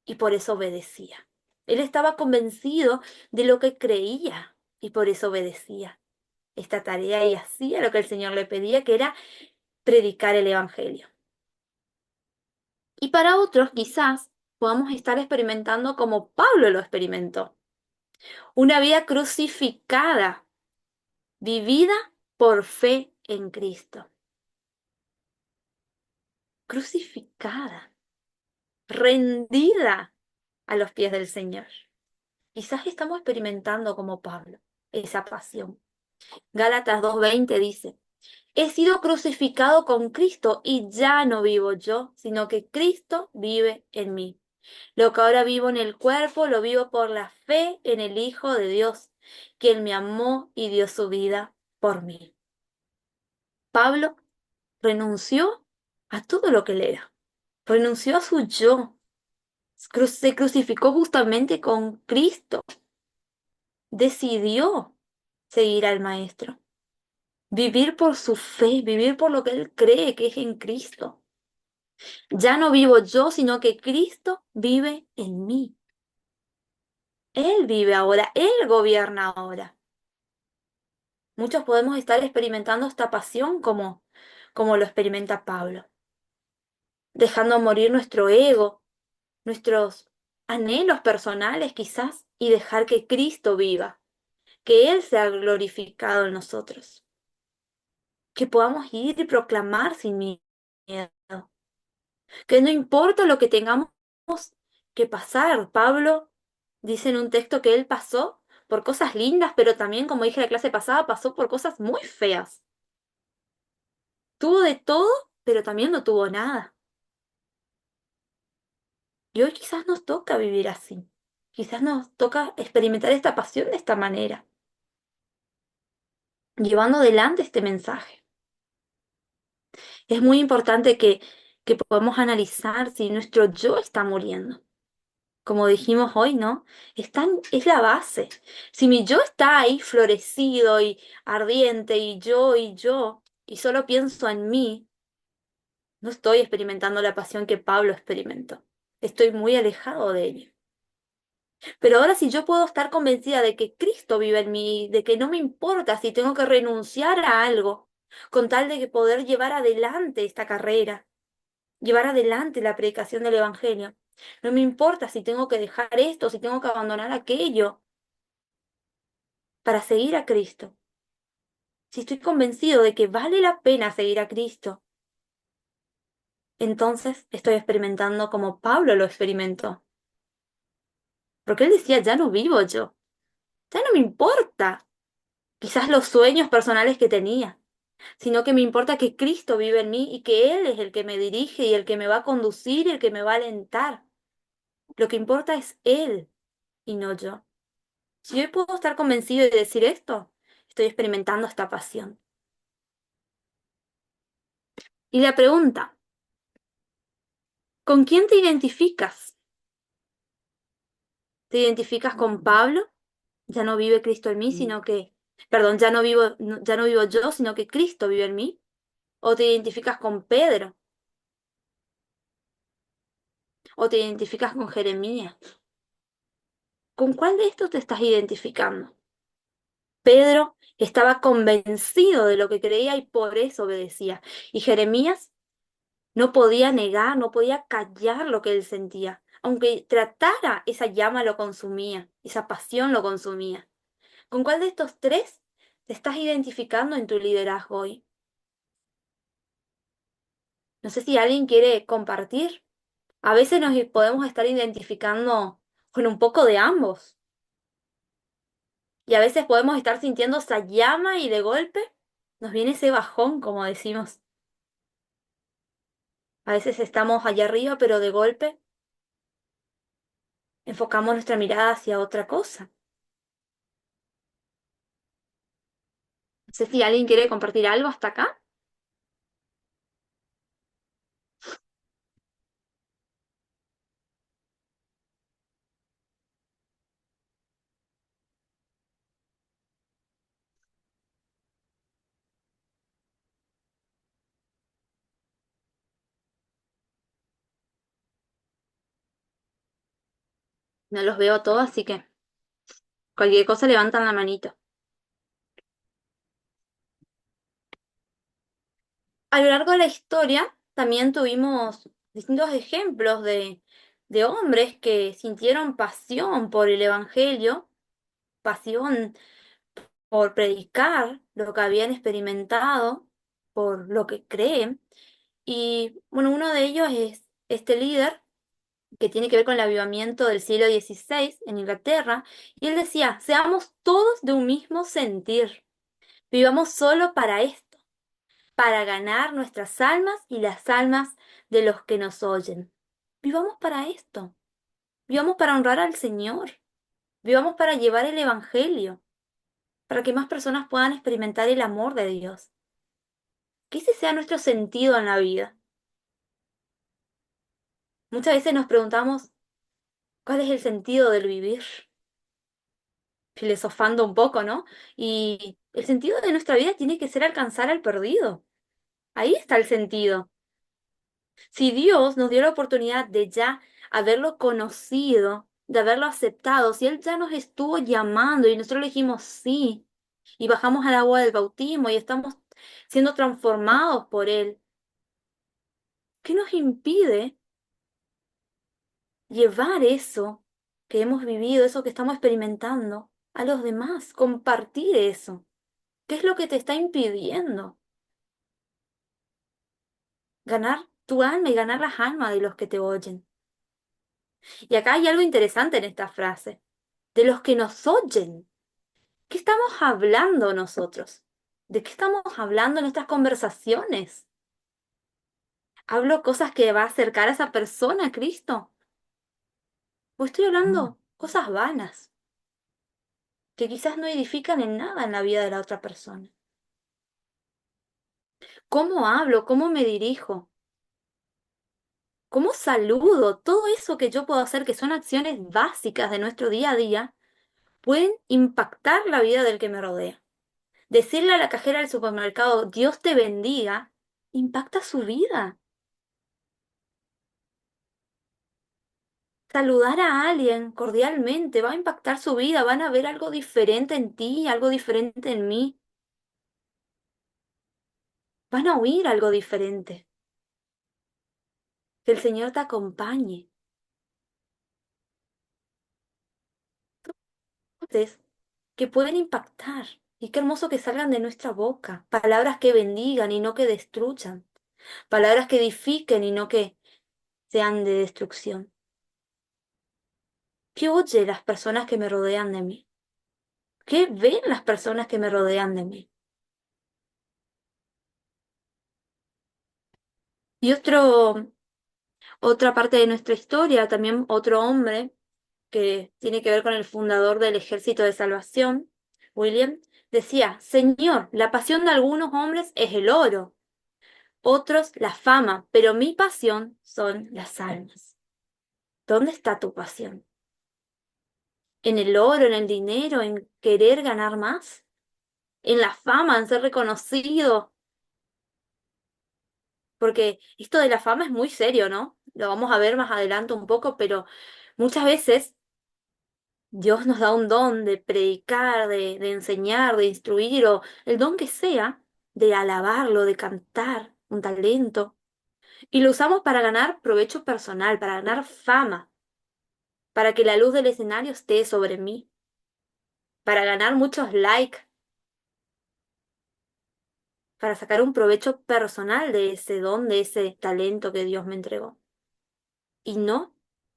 Speaker 2: y por eso obedecía. Él estaba convencido de lo que creía y por eso obedecía esta tarea y hacía lo que el Señor le pedía, que era predicar el Evangelio. Y para otros quizás podamos estar experimentando como Pablo lo experimentó, una vida crucificada, vivida por fe en Cristo, crucificada, rendida a los pies del Señor. Quizás estamos experimentando como Pablo esa pasión. Gálatas 2:20 dice, he sido crucificado con Cristo y ya no vivo yo, sino que Cristo vive en mí. Lo que ahora vivo en el cuerpo, lo vivo por la fe en el Hijo de Dios, quien me amó y dio su vida por mí. Pablo renunció a todo lo que él era, renunció a su yo, se crucificó justamente con Cristo, decidió seguir al Maestro, vivir por su fe, vivir por lo que él cree que es en Cristo. Ya no vivo yo, sino que Cristo vive en mí. Él vive ahora, Él gobierna ahora. Muchos podemos estar experimentando esta pasión como lo experimenta Pablo, dejando morir nuestro ego, nuestros anhelos personales quizás, y dejar que Cristo viva, que Él sea glorificado en nosotros, que podamos ir y proclamar sin miedo, que no importa lo que tengamos que pasar. Pablo dice en un texto que él pasó por cosas lindas, pero también, como dije la clase pasada, pasó por cosas muy feas. Tuvo de todo, pero también no tuvo nada. Y hoy quizás nos toca vivir así. Quizás nos toca experimentar esta pasión de esta manera, llevando adelante este mensaje. Es muy importante que podamos analizar si nuestro yo está muriendo. Como dijimos hoy, ¿no? Es la base. Si mi yo está ahí florecido y ardiente y solo pienso en mí, no estoy experimentando la pasión que Pablo experimentó. Estoy muy alejado de ello. Pero ahora si yo puedo estar convencida de que Cristo vive en mí, de que no me importa si tengo que renunciar a algo, con tal de que poder llevar adelante esta carrera, llevar adelante la predicación del Evangelio. No me importa si tengo que dejar esto, si tengo que abandonar aquello para seguir a Cristo. Si estoy convencido de que vale la pena seguir a Cristo, entonces estoy experimentando como Pablo lo experimentó. Porque él decía, ya no vivo yo, ya no me importa quizás los sueños personales que tenía, sino que me importa que Cristo vive en mí y que Él es el que me dirige y el que me va a conducir y el que me va a alentar. Lo que importa es Él y no yo. Si yo puedo estar convencido de decir esto, estoy experimentando esta pasión. Y la pregunta, ¿con quién te identificas? ¿Te identificas con Pablo? Ya no vive Cristo en mí, sino que, perdón, ya no vivo yo, sino que Cristo vive en mí. ¿O te identificas con Pedro? ¿O te identificas con Jeremías? ¿Con cuál de estos te estás identificando? Pedro estaba convencido de lo que creía y por eso obedecía. Y Jeremías no podía negar, no podía callar lo que él sentía. Aunque tratara, esa llama lo consumía, esa pasión lo consumía. ¿Con cuál de estos tres te estás identificando en tu liderazgo hoy? No sé si alguien quiere compartir. A veces nos podemos estar identificando con un poco de ambos. Y a veces podemos estar sintiendo esa llama y de golpe nos viene ese bajón, como decimos. A veces estamos allá arriba, pero de golpe enfocamos nuestra mirada hacia otra cosa. No sé si alguien quiere compartir algo hasta acá. No los veo a todos, así que cualquier cosa levantan la manito. A lo largo de la historia también tuvimos distintos ejemplos de hombres que sintieron pasión por el Evangelio, pasión por predicar lo que habían experimentado, por lo que creen. Y bueno, uno de ellos es este líder que tiene que ver con el avivamiento del siglo XVI en Inglaterra, y él decía, seamos todos de un mismo sentir, vivamos solo para esto, para ganar nuestras almas y las almas de los que nos oyen. Vivamos para esto, vivamos para honrar al Señor, vivamos para llevar el Evangelio, para que más personas puedan experimentar el amor de Dios. Que ese sea nuestro sentido en la vida. Muchas veces nos preguntamos, ¿cuál es el sentido del vivir? Filosofando un poco, ¿no? Y el sentido de nuestra vida tiene que ser alcanzar al perdido. Ahí está el sentido. Si Dios nos dio la oportunidad de ya haberlo conocido, de haberlo aceptado, si Él ya nos estuvo llamando y nosotros le dijimos sí, y bajamos al agua del bautismo y estamos siendo transformados por Él, ¿qué nos impide llevar eso que hemos vivido, eso que estamos experimentando, a los demás, compartir eso? ¿Qué es lo que te está impidiendo ganar tu alma y ganar las almas de los que te oyen? Y acá hay algo interesante en esta frase, de los que nos oyen. ¿Qué estamos hablando nosotros? ¿De qué estamos hablando en estas conversaciones? ¿Hablo cosas que va a acercar a esa persona a Cristo? ¿O estoy hablando cosas vanas que quizás no edifican en nada en la vida de la otra persona? ¿Cómo hablo? ¿Cómo me dirijo? ¿Cómo saludo? Todo eso que yo puedo hacer, que son acciones básicas de nuestro día a día, pueden impactar la vida del que me rodea. Decirle a la cajera del supermercado, Dios te bendiga, impacta su vida. Saludar a alguien cordialmente va a impactar su vida, van a ver algo diferente en ti, algo diferente en mí, van a oír algo diferente. Que el Señor te acompañe. Entonces, que pueden impactar. Y qué hermoso que salgan de nuestra boca. Palabras que bendigan y no que destruyan. Palabras que edifiquen y no que sean de destrucción. ¿Qué oye las personas que me rodean de mí? ¿Qué ven las personas que me rodean de mí? Y otra parte de nuestra historia, también otro hombre que tiene que ver con el fundador del Ejército de Salvación, William, decía, Señor, la pasión de algunos hombres es el oro, otros la fama, pero mi pasión son las almas. ¿Dónde está tu pasión? ¿En el oro, en el dinero, en querer ganar más? ¿En la fama, en ser reconocido? Porque esto de la fama es muy serio, ¿no? Lo vamos a ver más adelante un poco, pero muchas veces Dios nos da un don de predicar, de enseñar, de instruir, o el don que sea, de alabarlo, de cantar, un talento, y lo usamos para ganar provecho personal, para ganar fama, para que la luz del escenario esté sobre mí, para ganar muchos likes, para sacar un provecho personal de ese don, de ese talento que Dios me entregó, y no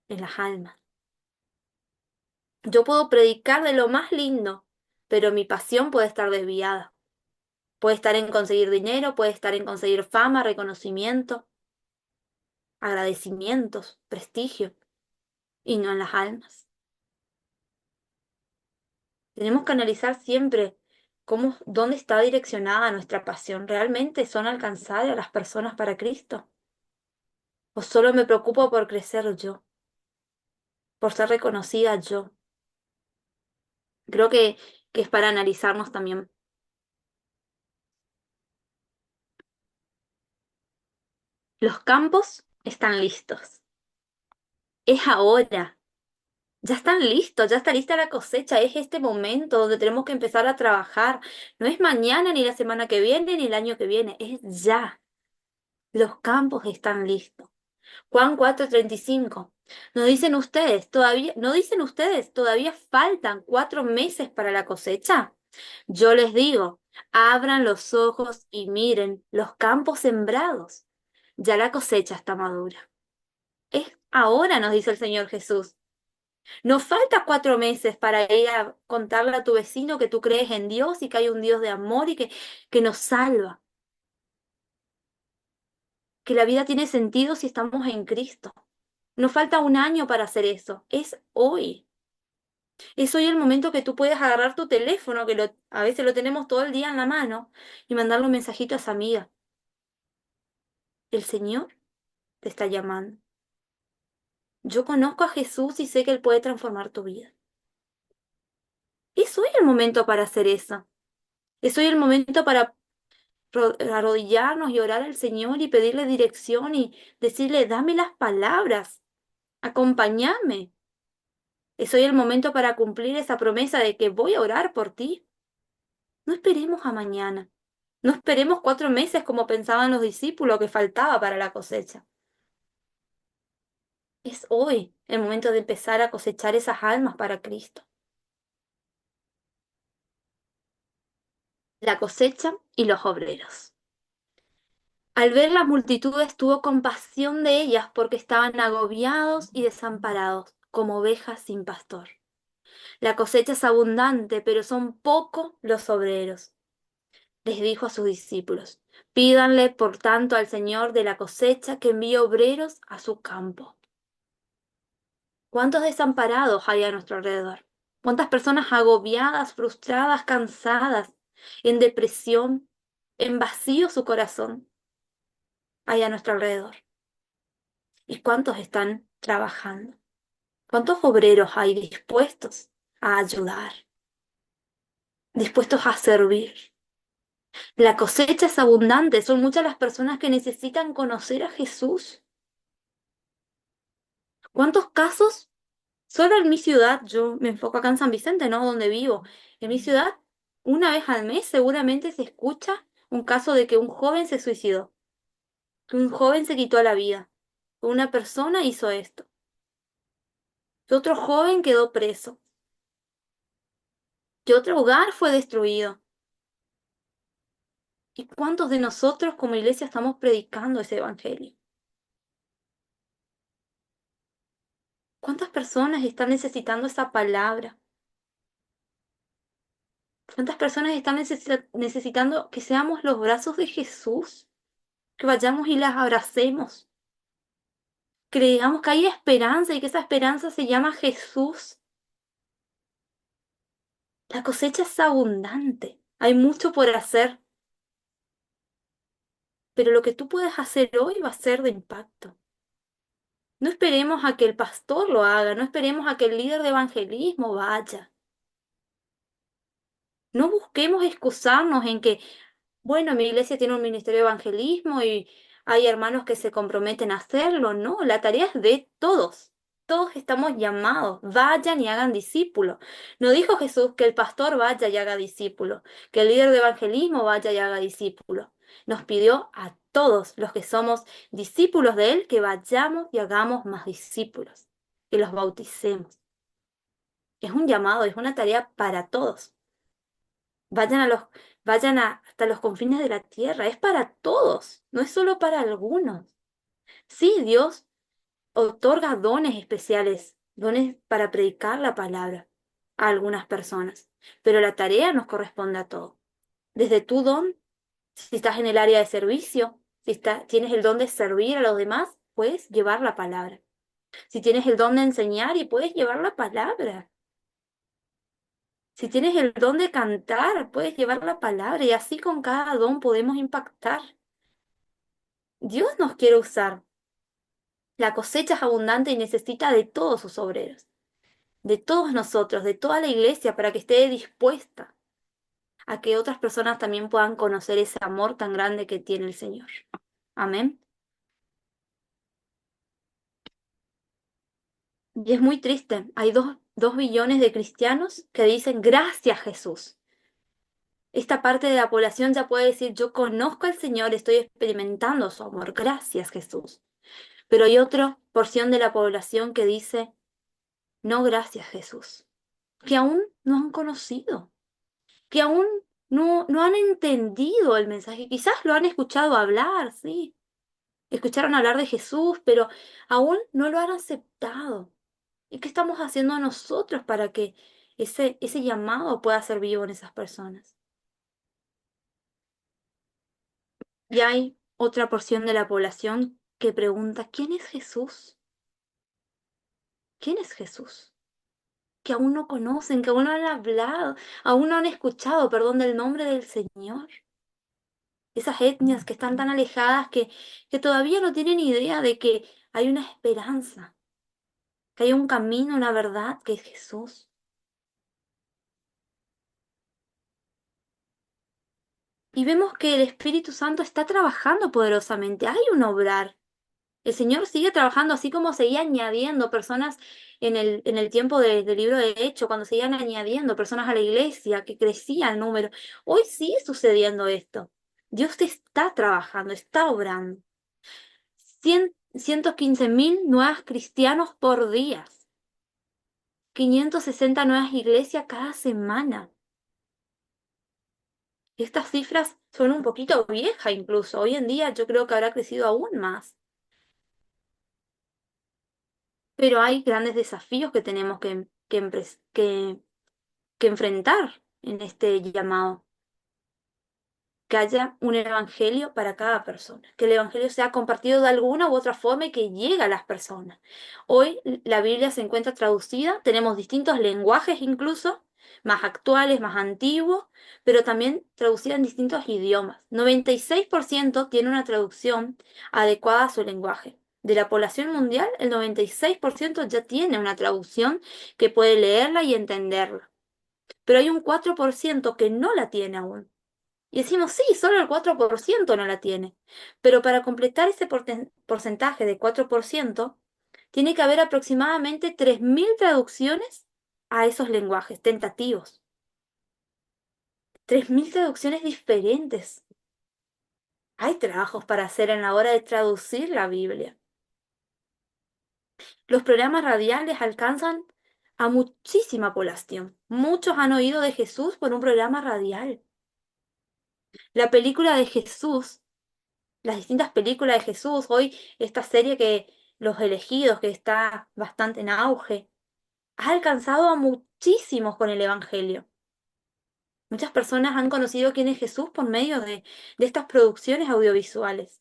Speaker 2: en las almas. Yo puedo predicar de lo más lindo, pero mi pasión puede estar desviada. Puede estar en conseguir dinero, puede estar en conseguir fama, reconocimiento, agradecimientos, prestigio, y no en las almas. Tenemos que analizar siempre dónde está direccionada nuestra pasión. ¿Realmente son alcanzar a las personas para Cristo? ¿O solo me preocupo por crecer yo, por ser reconocida yo? Creo que es para analizarnos también. Los campos están listos. Es ahora. Ya están listos, ya está lista la cosecha. Es este momento donde tenemos que empezar a trabajar. No es mañana, ni la semana que viene, ni el año que viene. Es ya. Los campos están listos. Juan 4:35. ¿No dicen ustedes, todavía faltan 4 meses para la cosecha? Yo les digo, abran los ojos y miren los campos sembrados. Ya la cosecha está madura. Es ahora, nos dice el Señor Jesús. No falta 4 meses para ir a contarle a tu vecino que tú crees en Dios y que hay un Dios de amor y que nos salva, que la vida tiene sentido si estamos en Cristo. No falta un año para hacer eso, es hoy. Es hoy el momento que tú puedes agarrar tu teléfono, a veces lo tenemos todo el día en la mano, y mandarle un mensajito a esa amiga. El Señor te está llamando. Yo conozco a Jesús y sé que Él puede transformar tu vida. Es hoy el momento para hacer eso. Es hoy el momento para arrodillarnos y orar al Señor y pedirle dirección y decirle, dame las palabras, acompáñame. Es hoy el momento para cumplir esa promesa de que voy a orar por ti. No esperemos a mañana. No esperemos 4 meses como pensaban los discípulos que faltaba para la cosecha. Es hoy el momento de empezar a cosechar esas almas para Cristo. La cosecha y los obreros. Al ver las multitudes tuvo compasión de ellas porque estaban agobiados y desamparados, como ovejas sin pastor. La cosecha es abundante, pero son pocos los obreros. Les dijo a sus discípulos, pídanle por tanto al Señor de la cosecha que envíe obreros a su campo. ¿Cuántos desamparados hay a nuestro alrededor? ¿Cuántas personas agobiadas, frustradas, cansadas, en depresión, en vacío su corazón hay a nuestro alrededor? ¿Y cuántos están trabajando? ¿Cuántos obreros hay dispuestos a ayudar, dispuestos a servir? La cosecha es abundante, son muchas las personas que necesitan conocer a Jesús. ¿Cuántos casos? Solo en mi ciudad, yo me enfoco acá en San Vicente, ¿no? Donde vivo. En mi ciudad, una vez al mes seguramente se escucha un caso de que un joven se suicidó, que un joven se quitó la vida, que una persona hizo esto, que otro joven quedó preso, que otro hogar fue destruido. ¿Y cuántos de nosotros como iglesia estamos predicando ese evangelio? ¿Cuántas personas están necesitando esa palabra? ¿Cuántas personas están necesitando que seamos los brazos de Jesús? Que vayamos y las abracemos. Creamos que hay esperanza y que esa esperanza se llama Jesús. La cosecha es abundante. Hay mucho por hacer. Pero lo que tú puedes hacer hoy va a ser de impacto. No esperemos a que el pastor lo haga. No esperemos a que el líder de evangelismo vaya. No busquemos excusarnos en que, bueno, mi iglesia tiene un ministerio de evangelismo y hay hermanos que se comprometen a hacerlo. No, la tarea es de todos. Todos estamos llamados. Vayan y hagan discípulos. No dijo Jesús que el pastor vaya y haga discípulos, que el líder de evangelismo vaya y haga discípulos. Nos pidió a todos los que somos discípulos de Él que vayamos y hagamos más discípulos, que los bauticemos. Es un llamado, es una tarea para todos. Vayan hasta los confines de la tierra. Es para todos, no es solo para algunos. Sí, Dios otorga dones especiales, dones para predicar la palabra a algunas personas, pero la tarea nos corresponde a todos. Desde tu don Si estás en el área de servicio, tienes el don de servir a los demás, puedes llevar la palabra. Si tienes el don de enseñar y puedes llevar la palabra. Si tienes el don de cantar, puedes llevar la palabra y así con cada don podemos impactar. Dios nos quiere usar. La cosecha es abundante y necesita de todos sus obreros, de todos nosotros, de toda la iglesia para que esté dispuesta a que otras personas también puedan conocer ese amor tan grande que tiene el Señor. Amén. Y es muy triste. Hay 2 billones de cristianos que dicen gracias Jesús. Esta parte de la población ya puede decir yo conozco al Señor, estoy experimentando su amor. Gracias Jesús. Pero hay otra porción de la población que dice no gracias Jesús. Que aún no han conocido. Que aún no han entendido el mensaje. Quizás lo han escuchado hablar, sí. Escucharon hablar de Jesús, pero aún no lo han aceptado. ¿Y qué estamos haciendo nosotros para que ese llamado pueda ser vivo en esas personas? Y hay otra porción de la población que pregunta, ¿quién es Jesús? ¿Quién es Jesús? Que aún no conocen, que aún no han hablado, aún no han escuchado, perdón, del nombre del Señor. Esas etnias que están tan alejadas que todavía no tienen idea de que hay una esperanza, que hay un camino, una verdad, que es Jesús. Y vemos que el Espíritu Santo está trabajando poderosamente, hay un obrar. El Señor sigue trabajando, así como seguía añadiendo personas en el tiempo del libro de Hechos, cuando seguían añadiendo personas a la iglesia, que crecía el número. Hoy sigue sucediendo esto. Dios te está trabajando, está obrando. 115.000 nuevos cristianos por día. 560 nuevas iglesias cada semana. Estas cifras son un poquito viejas incluso. Hoy en día yo creo que habrá crecido aún más. Pero hay grandes desafíos que tenemos que enfrentar en este llamado. Que haya un evangelio para cada persona, que el evangelio sea compartido de alguna u otra forma y que llegue a las personas. Hoy la Biblia se encuentra traducida, tenemos distintos lenguajes incluso, más actuales, más antiguos, pero también traducida en distintos idiomas. 96% tiene una traducción adecuada a su lenguaje. De la población mundial, el 96% ya tiene una traducción que puede leerla y entenderla. Pero hay un 4% que no la tiene aún. Y decimos, sí, solo el 4% no la tiene. Pero para completar ese porcentaje de 4%, tiene que haber aproximadamente 3.000 traducciones a esos lenguajes tentativos. 3.000 traducciones diferentes. Hay trabajos para hacer en la hora de traducir la Biblia. Los programas radiales alcanzan a muchísima población. Muchos han oído de Jesús por un programa radial. La película de Jesús, las distintas películas de Jesús, hoy esta serie que Los Elegidos, que está bastante en auge, ha alcanzado a muchísimos con el Evangelio. Muchas personas han conocido quién es Jesús por medio de estas producciones audiovisuales.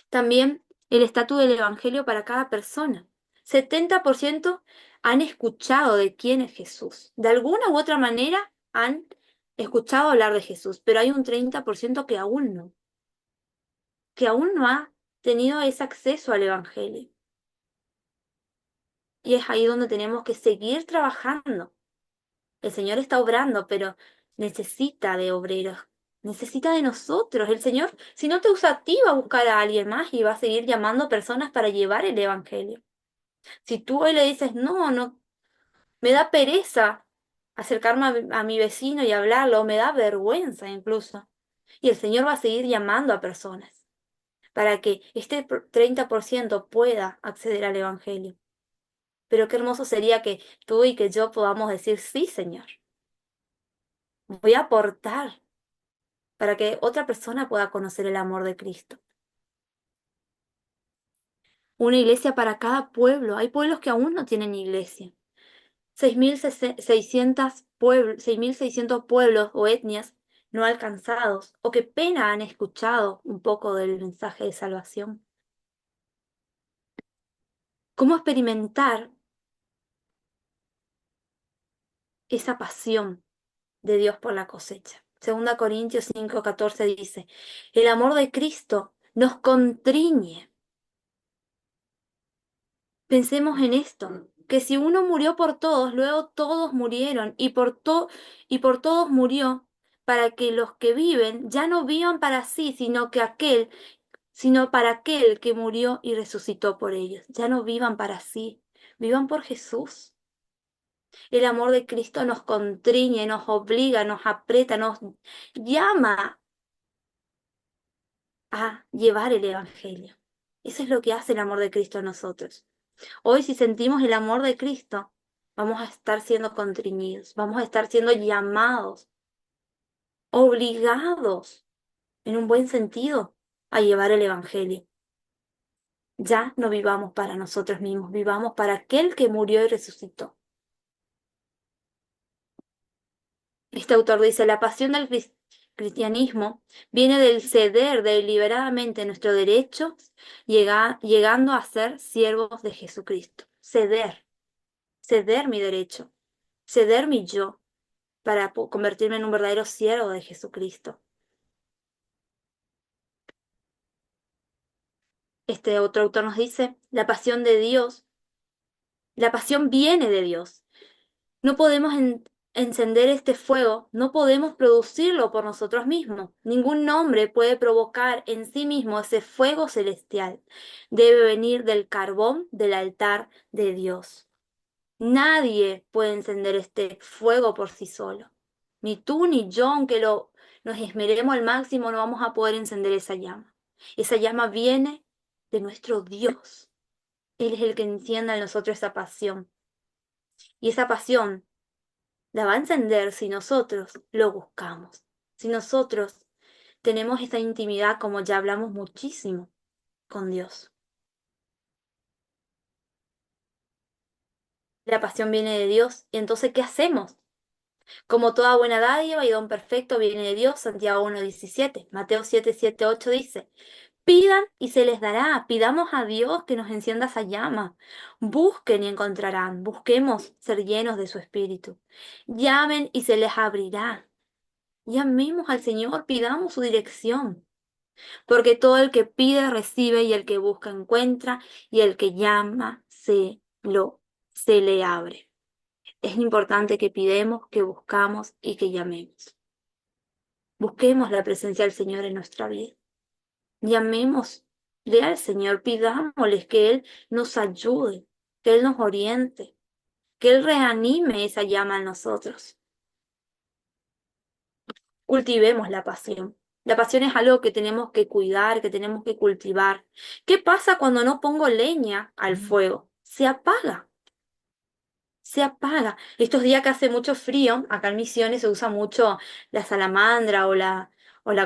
Speaker 2: También el estatus del Evangelio para cada persona. 70% han escuchado de quién es Jesús. De alguna u otra manera han escuchado hablar de Jesús, pero hay un 30% que aún no ha tenido ese acceso al Evangelio. Y es ahí donde tenemos que seguir trabajando. El Señor está obrando, pero necesita de obreros, necesita de nosotros. El Señor, si no te usa a ti, va a buscar a alguien más y va a seguir llamando personas para llevar el Evangelio. Si tú hoy le dices, no, no, me da pereza acercarme a mi vecino y hablarlo, o me da vergüenza incluso. Y el Señor va a seguir llamando a personas para que este 30% pueda acceder al Evangelio. Pero qué hermoso sería que tú y que yo podamos decir, sí, Señor, voy a aportar para que otra persona pueda conocer el amor de Cristo. Una iglesia para cada pueblo. Hay pueblos que aún no tienen iglesia. 6.600 pueblos o etnias no alcanzados o que pena han escuchado un poco del mensaje de salvación. ¿Cómo experimentar esa pasión de Dios por la cosecha? 2 Corintios 5:14 dice, el amor de Cristo nos constriñe. Pensemos en esto, que si uno murió por todos, luego todos murieron y por todos murió para que los que viven ya no vivan para sí, sino para aquel que murió y resucitó por ellos. Ya no vivan para sí, vivan por Jesús. El amor de Cristo nos constriñe, nos obliga, nos aprieta, nos llama a llevar el Evangelio. Eso es lo que hace el amor de Cristo en nosotros. Hoy, si sentimos el amor de Cristo, vamos a estar siendo contriñidos, vamos a estar siendo llamados, obligados, en un buen sentido, a llevar el Evangelio. Ya no vivamos para nosotros mismos, vivamos para aquel que murió y resucitó. Este autor dice, la pasión del cristianismo viene del ceder deliberadamente nuestro derecho, llegando a ser siervos de Jesucristo. Ceder mi derecho, ceder mi yo, para convertirme en un verdadero siervo de Jesucristo. Este otro autor nos dice, la pasión de Dios, la pasión viene de Dios. No podemos encender este fuego, no podemos producirlo por nosotros mismos. Ningún hombre puede provocar en sí mismo ese fuego celestial. Debe venir del carbón del altar de Dios. Nadie puede encender este fuego por sí solo. Ni tú ni yo, aunque nos esmeremos al máximo, no vamos a poder encender esa llama. Esa llama viene de nuestro Dios. Él es el que enciende en nosotros esa pasión. Y esa pasión la va a encender si nosotros lo buscamos. Si nosotros tenemos esa intimidad, como ya hablamos muchísimo, con Dios. La pasión viene de Dios. Y entonces, ¿qué hacemos? Como toda buena dádiva y don perfecto viene de Dios, Santiago 1:17. Mateo 7:7-8 dice, pidan y se les dará, pidamos a Dios que nos encienda esa llama, busquen y encontrarán, busquemos ser llenos de su espíritu, llamen y se les abrirá, llamemos al Señor, pidamos su dirección, porque todo el que pide recibe y el que busca encuentra y el que llama se le abre. Es importante que pidemos, que buscamos y que llamemos. Busquemos la presencia del Señor en nuestra vida. Llamémosle al Señor, pidámosles que Él nos ayude, que Él nos oriente, que Él reanime esa llama en nosotros. Cultivemos la pasión. La pasión es algo que tenemos que cuidar, que tenemos que cultivar. ¿Qué pasa cuando no pongo leña al fuego? Se apaga. Se apaga. Estos días que hace mucho frío, acá en Misiones se usa mucho la salamandra o la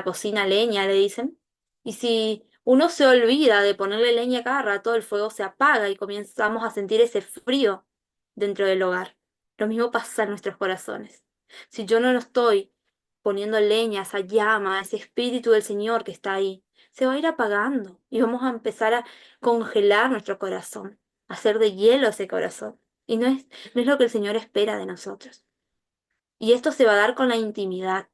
Speaker 2: cocina a leña, le dicen. Y si uno se olvida de ponerle leña cada rato, el fuego se apaga y comenzamos a sentir ese frío dentro del hogar. Lo mismo pasa en nuestros corazones. Si yo no lo estoy poniendo leña, esa llama, ese espíritu del Señor que está ahí, se va a ir apagando y vamos a empezar a congelar nuestro corazón, a hacer de hielo ese corazón. Y no es lo que el Señor espera de nosotros. Y esto se va a dar con la intimidad.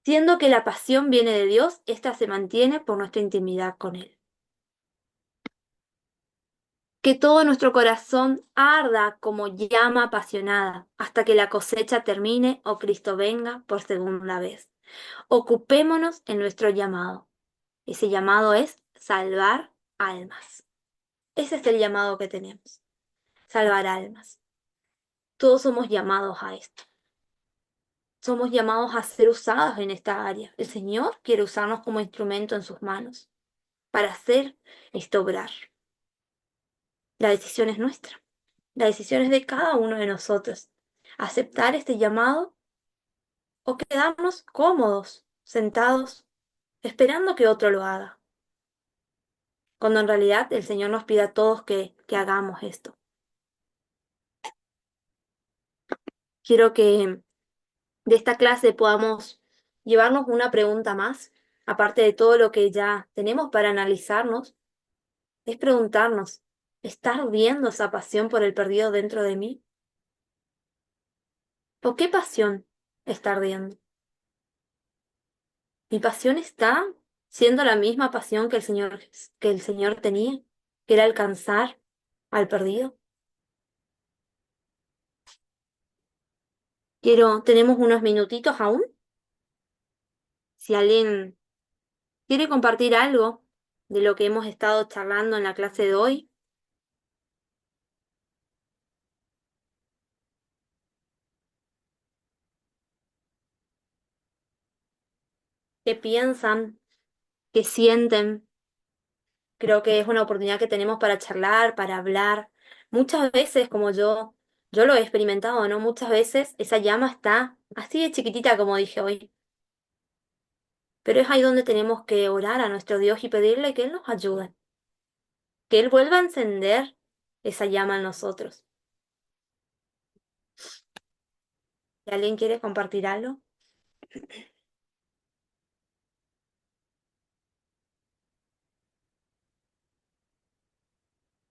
Speaker 2: Siendo que la pasión viene de Dios, esta se mantiene por nuestra intimidad con Él. Que todo nuestro corazón arda como llama apasionada hasta que la cosecha termine o Cristo venga por segunda vez. Ocupémonos en nuestro llamado. Ese llamado es salvar almas. Ese es el llamado que tenemos. Salvar almas. Todos somos llamados a esto. Somos llamados a ser usados en esta área. El Señor quiere usarnos como instrumento en sus manos para hacer esto obrar. La decisión es nuestra. La decisión es de cada uno de nosotros. Aceptar este llamado o quedarnos cómodos, sentados, esperando que otro lo haga. Cuando en realidad el Señor nos pide a todos que hagamos esto. Quiero que de esta clase podamos llevarnos una pregunta más, aparte de todo lo que ya tenemos para analizarnos, es preguntarnos, ¿está ardiendo esa pasión por el perdido dentro de mí? ¿O qué pasión está ardiendo? ¿Mi pasión está siendo la misma pasión que el Señor tenía, que era alcanzar al perdido? Tenemos unos minutitos aún. Si alguien quiere compartir algo de lo que hemos estado charlando en la clase de hoy, ¿qué piensan? ¿Qué sienten? Creo que es una oportunidad que tenemos para charlar, para hablar. Muchas veces, como yo lo he experimentado, ¿no? Muchas veces esa llama está así de chiquitita como dije hoy. Pero es ahí donde tenemos que orar a nuestro Dios y pedirle que Él nos ayude, que Él vuelva a encender esa llama en nosotros. Si alguien quiere compartir algo.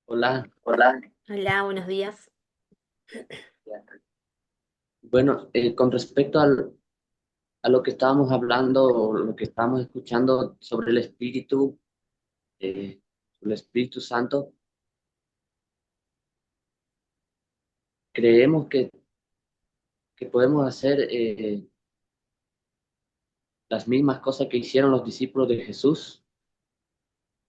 Speaker 3: Hola,
Speaker 2: Hola. Hola, buenos días.
Speaker 3: bueno, con respecto a lo que estábamos hablando, o lo que estábamos escuchando sobre sobre el Espíritu Santo, creemos que podemos hacer las mismas cosas que hicieron los discípulos de Jesús,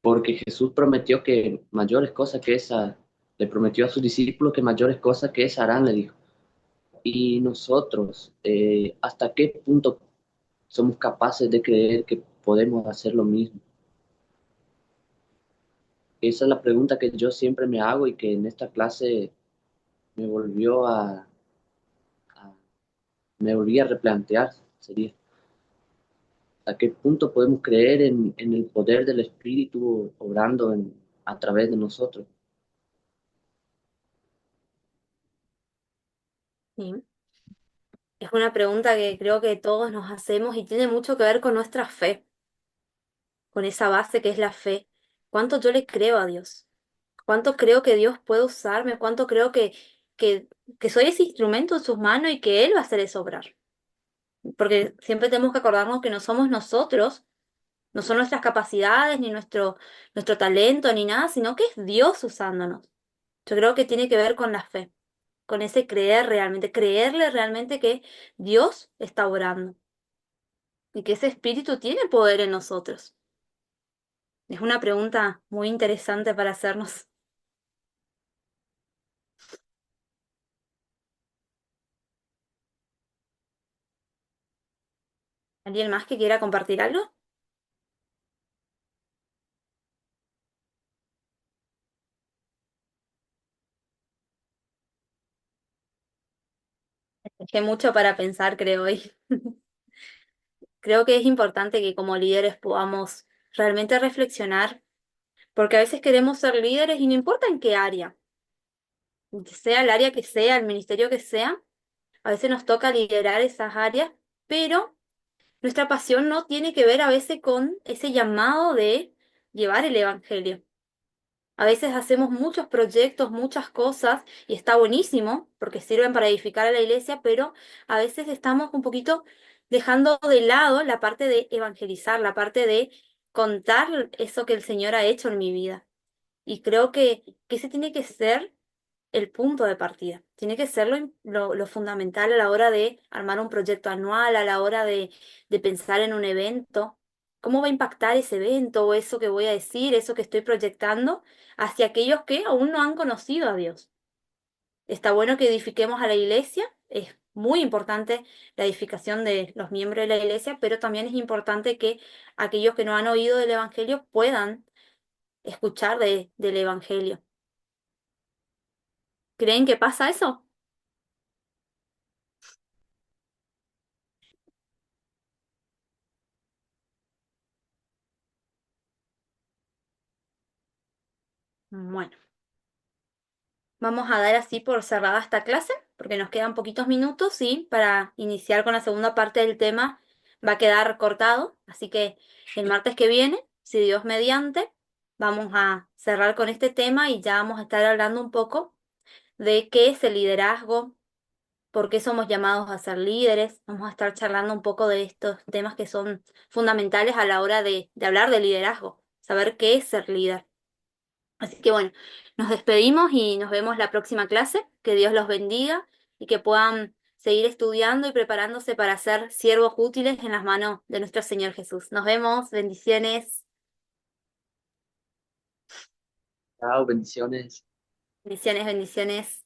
Speaker 3: porque Jesús prometió que mayores cosas que esa, le prometió a sus discípulos que mayores cosas que esa harán, le dijo. Y nosotros, ¿hasta qué punto somos capaces de creer que podemos hacer lo mismo? Esa es la pregunta que yo siempre me hago y que en esta clase me volvió a- me volví a replantear. Sería, ¿a qué punto podemos creer en el poder del Espíritu obrando a través de nosotros?
Speaker 2: Sí. Es una pregunta que creo que todos nos hacemos y tiene mucho que ver con nuestra fe, con esa base que es la fe. ¿Cuánto yo le creo a Dios? ¿Cuánto creo que Dios puede usarme? ¿Cuánto creo que, que soy ese instrumento en sus manos y que Él va a hacer eso obrar? Porque siempre tenemos que acordarnos que no somos nosotros, no son nuestras capacidades, ni nuestro talento, ni nada, sino que es Dios usándonos. Yo creo que tiene que ver con la fe, con ese creer realmente, creerle realmente que Dios está obrando y que ese espíritu tiene poder en nosotros. Es una pregunta muy interesante para hacernos. ¿Alguien más que quiera compartir algo? Dejé mucho para pensar, creo hoy. Creo que es importante que como líderes podamos realmente reflexionar, porque a veces queremos ser líderes y no importa en qué área, que sea el área que sea, el ministerio que sea, a veces nos toca liderar esas áreas, pero nuestra pasión no tiene que ver a veces con ese llamado de llevar el evangelio. A veces hacemos muchos proyectos, muchas cosas, y está buenísimo porque sirven para edificar a la iglesia, pero a veces estamos un poquito dejando de lado la parte de evangelizar, la parte de contar eso que el Señor ha hecho en mi vida. Y creo que ese tiene que ser el punto de partida. Tiene que ser lo fundamental a la hora de armar un proyecto anual, a la hora de pensar en un evento. ¿Cómo va a impactar ese evento o eso que voy a decir, eso que estoy proyectando hacia aquellos que aún no han conocido a Dios? Está bueno que edifiquemos a la iglesia, es muy importante la edificación de los miembros de la iglesia, pero también es importante que aquellos que no han oído del Evangelio puedan escuchar del Evangelio. ¿Creen que pasa eso? Bueno. vamos a dar así por cerrada esta clase, porque nos quedan poquitos minutos y para iniciar con la segunda parte del tema va a quedar cortado. Así que el martes que viene, si Dios mediante, vamos a cerrar con este tema y ya vamos a estar hablando un poco de qué es el liderazgo, por qué somos llamados a ser líderes. Vamos a estar charlando un poco de estos temas que son fundamentales a la hora de hablar de liderazgo, saber qué es ser líder. Así que bueno, nos despedimos y nos vemos la próxima clase. Que Dios los bendiga y que puedan seguir estudiando y preparándose para ser siervos útiles en las manos de nuestro Señor Jesús. Nos vemos, bendiciones,
Speaker 3: Chao, bendiciones.
Speaker 2: bendiciones, bendiciones.